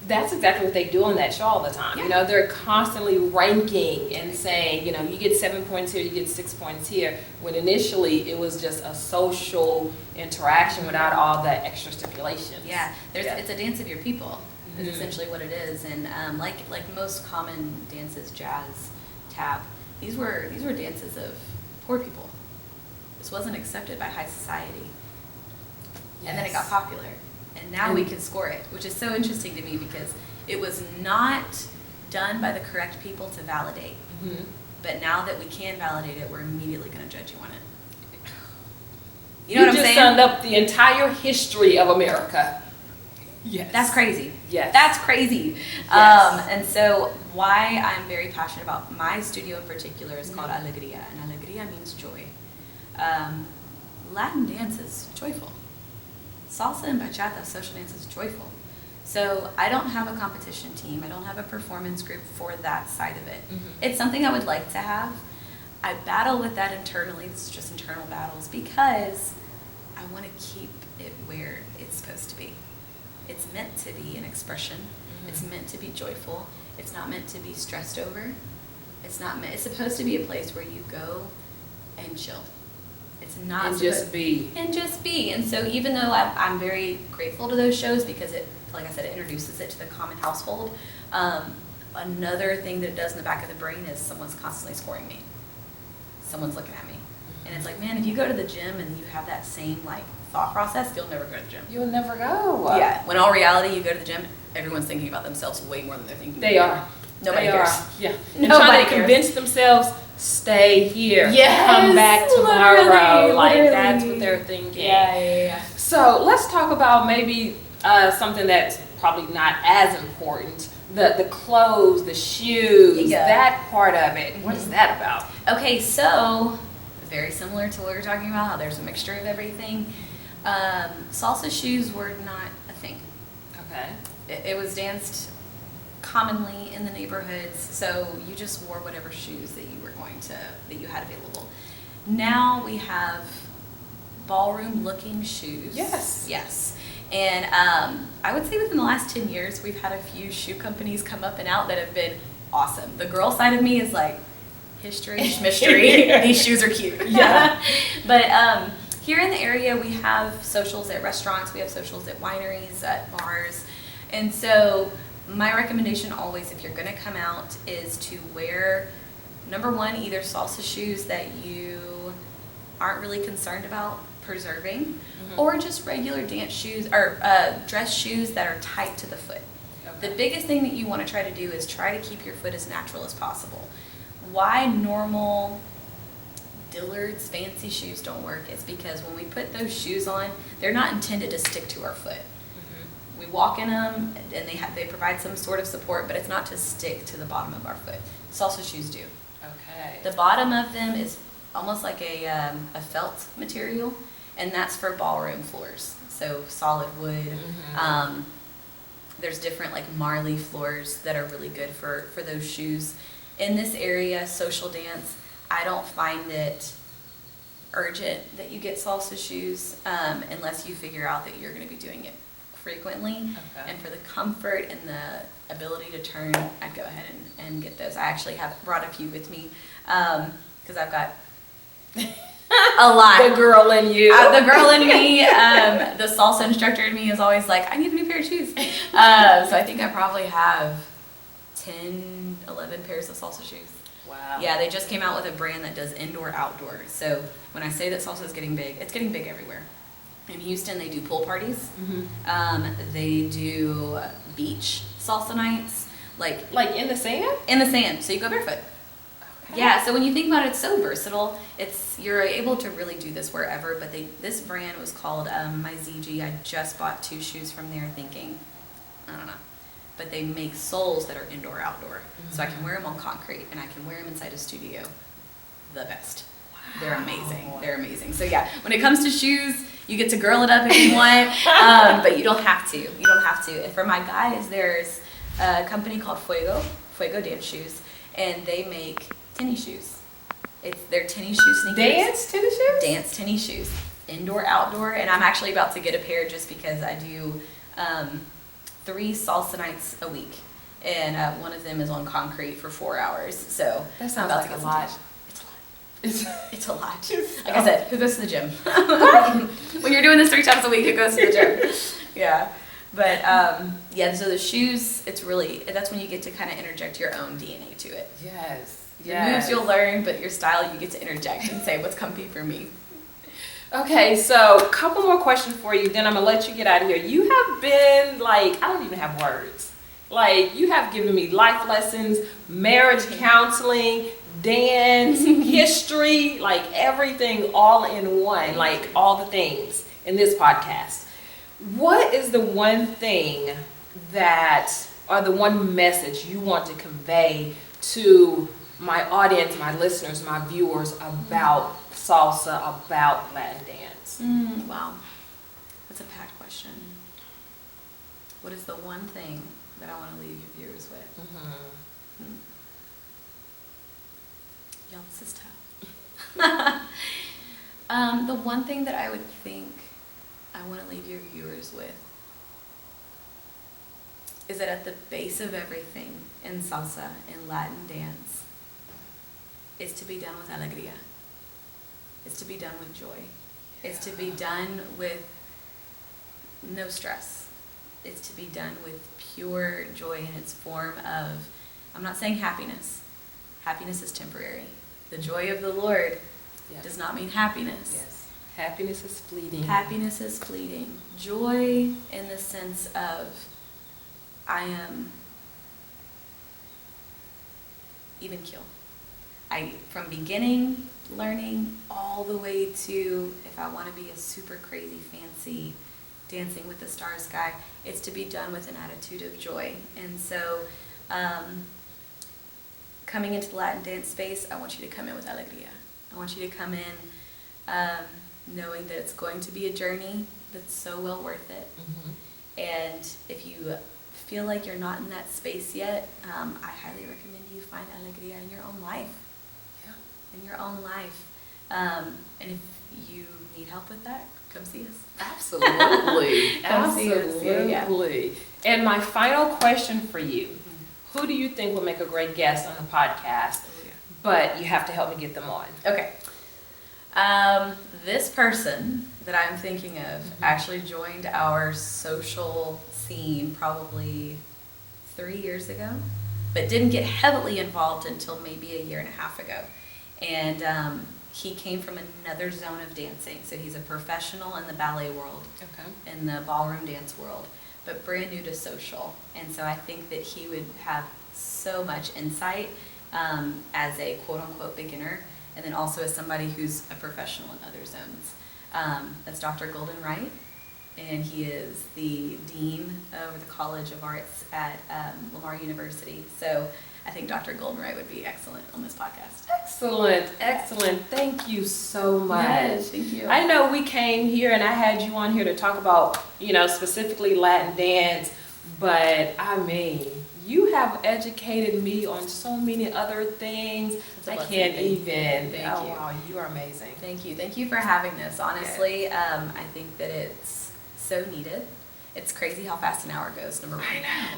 That's exactly what they do on that show all the time. Yeah. They're constantly ranking and saying, you get 7 points here, you get 6 points here. When initially it was just a social interaction without all the extra stipulations. Yeah, it's a dance of your people. Is essentially what it is, and like most common dances, jazz, tap, these were dances of poor people. This wasn't accepted by high society, and then it got popular, and now we can score it, which is so interesting to me because it was not done by the correct people to validate. But now that we can validate it, we're immediately going to judge you on it. You know what I'm saying? You just summed up the entire history of America. Yes. That's crazy. Yes. That's crazy. Yes. And so why I'm very passionate about my studio in particular is called Alegría, and Alegría means joy. Latin dance is joyful. Salsa and bachata, social dance, is joyful. So I don't have a competition team. I don't have a performance group for that side of it. It's something I would like to have. I battle with that internally. This is just internal battles because I want to keep it where it's supposed to be. It's meant to be an expression. It's meant to be joyful. It's not meant to be stressed over. It's supposed to be a place where you go and chill. It's not And just be. And just be. And so even though I'm very grateful to those shows because it, like I said, it introduces it to the common household, another thing that it does in the back of the brain is someone's constantly scoring me. Someone's looking at me. And it's like, man, if you go to the gym and you have that same like thought process, you'll never go to the gym. You'll never go. Yeah. When all reality, you go to the gym, everyone's thinking about themselves way more than they're thinking. They are. Nobody They cares. are. Yeah. Nobody Trying to cares. convince themselves, stay here. Yes, Come back tomorrow. literally, Like literally. that's what they're thinking. Yeah. So let's talk about maybe something that's probably not as important. The clothes, the shoes, Yeah. that part of it. What is that about? Okay, so very similar to what we were talking about, how there's a mixture of everything. Salsa shoes were not a thing. Okay. It was danced commonly in the neighborhoods, so you just wore whatever shoes that you had available. Now we have ballroom looking shoes. Yes. Yes. And I would say within the last 10 years, we've had a few shoe companies come up and out that have been awesome. The girl side of me is like, history, mystery, these shoes are cute. Yeah. But here in the area, we have socials at restaurants, we have socials at wineries, at bars. And so my recommendation always, if you're gonna come out, is to wear, number one, either salsa shoes that you aren't really concerned about preserving, or just regular dance shoes or dress shoes that are tight to the foot. Okay. The biggest thing that you want to try to do is try to keep your foot as natural as possible. Why normal Dillard's fancy shoes don't work is because when we put those shoes on, they're not intended to stick to our foot. We walk in them and they provide some sort of support, but it's not to stick to the bottom of our foot. Salsa shoes do. Okay. The bottom of them is almost like a felt material, and that's for ballroom floors. So solid wood. There's different like Marley floors that are really good for those shoes. In this area, social dance, I don't find it urgent that you get salsa shoes unless you figure out that you're going to be doing it frequently. Okay. And for the comfort and the ability to turn, I'd go ahead and get those. I actually have brought a few with me because I've got a lot. The girl in you. The girl in me, the salsa instructor in me is always like, I need a new pair of shoes. So I think I probably have 10, 11 pairs of salsa shoes. Wow. Yeah, they just came out with a brand that does indoor, outdoor. So when I say that salsa is getting big, it's getting big everywhere. In Houston, they do pool parties. They do beach salsa nights. Like in the sand? in the sand, so you go barefoot. Yeah, so when you think about it, it's so versatile. You're able to really do this wherever, but this brand was called My ZG. I just bought 2 shoes from there thinking, I don't know. But they make soles that are indoor, outdoor. So I can wear them on concrete and I can wear them inside a studio. The best. They're amazing. They're amazing. So yeah, when it comes to shoes, you get to girl it up if you want, but you don't have to. You don't have to. And for my guys, there's a company called Fuego Dance Shoes, and they make tennis shoes. They're tennis shoe sneakers. Dance tennis shoes? Dance tennis shoes. Indoor, outdoor, and I'm actually about to get a pair just because I do 3 salsa nights a week, and one of them is on concrete for 4 hours. So That sounds I'm about like to get a some lot. tips. It's a lot. Like I said, who goes to the gym? When you're doing this 3 times a week, who goes to the gym? Yeah. But yeah, so the shoes, that's when you get to kind of interject your own DNA to it. Yes. The moves you'll learn, but your style you get to interject and say what's comfy for me. Okay, so a couple more questions for you, then I'm gonna let you get out of here. You have been I don't even have words. You have given me life lessons, marriage counseling, dance, history, everything all in one, all the things in this podcast. What is the one thing or the one message you want to convey to my audience, my listeners, my viewers about salsa, about Latin dance? Wow. That's a packed question. What is the one thing that I want to leave your viewers with? Y'all, this is tough. The one thing that I would think I want to leave your viewers with is that at the base of everything in salsa, in Latin dance, is to be done with alegría. It's to be done with joy. It's to be done with no stress. It's to be done with pure joy in its form of, I'm not saying happiness. Happiness is temporary. The joy of the Lord does not mean happiness. Yes. Happiness is fleeting. Happiness is fleeting. Joy in the sense of, I am even keel. From beginning learning all the way to, if I want to be a super crazy fancy Dancing with the Stars guy, it's to be done with an attitude of joy. And so coming into the Latin dance space, I want you to come in with alegría. I want you to come in knowing that it's going to be a journey that's so well worth it. And if you feel like you're not in that space yet, I highly recommend you find alegría in your own life. In your own life. And if you need help with that, come see us. Absolutely. Come see us. Absolutely. And my final question for you, who do you think will make a great guest on the podcast? But you have to help me get them on. Okay. This person that I'm thinking of actually joined our social scene probably 3 years ago, but didn't get heavily involved until maybe 1.5 years ago. And he came from another zone of dancing. So he's a professional in the ballet world, in the ballroom dance world, but brand new to social. And so I think that he would have so much insight as a quote-unquote beginner, and then also as somebody who's a professional in other zones. That's Dr. Golden Wright, and he is the Dean of the College of Arts at Lamar University. So I think Dr. Golden Wright would be excellent on this podcast. Excellent, excellent. Thank you so much. Yes, thank you. I know we came here and I had you on here to talk about, specifically Latin dance, but I mean, You have educated me on so many other things. It's a I blessing. can't Thank you. even. Thank Oh, you. wow, you are amazing. Thank you. Thank you for having this. Honestly, I think that it's so needed. It's crazy how fast an hour goes, number one.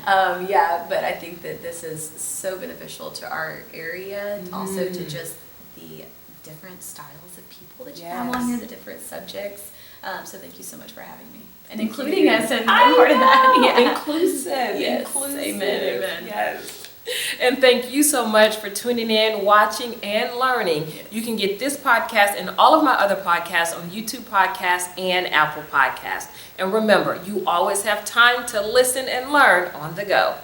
I know. Yeah, but I think that this is so beneficial to our area, and also to just the different styles of people that you have on here, the different subjects. So thank you so much for having me and including us and part of that. Yeah. Inclusive. Yes. Inclusive. Amen. Amen. Yes. And thank you so much for tuning in, watching, and learning. You can get this podcast and all of my other podcasts on YouTube Podcasts and Apple Podcasts. And remember, you always have time to listen and learn on the go.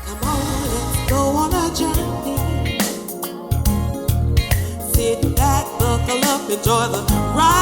Come on, let's go on a journey. Sit back, buckle up, enjoy the ride.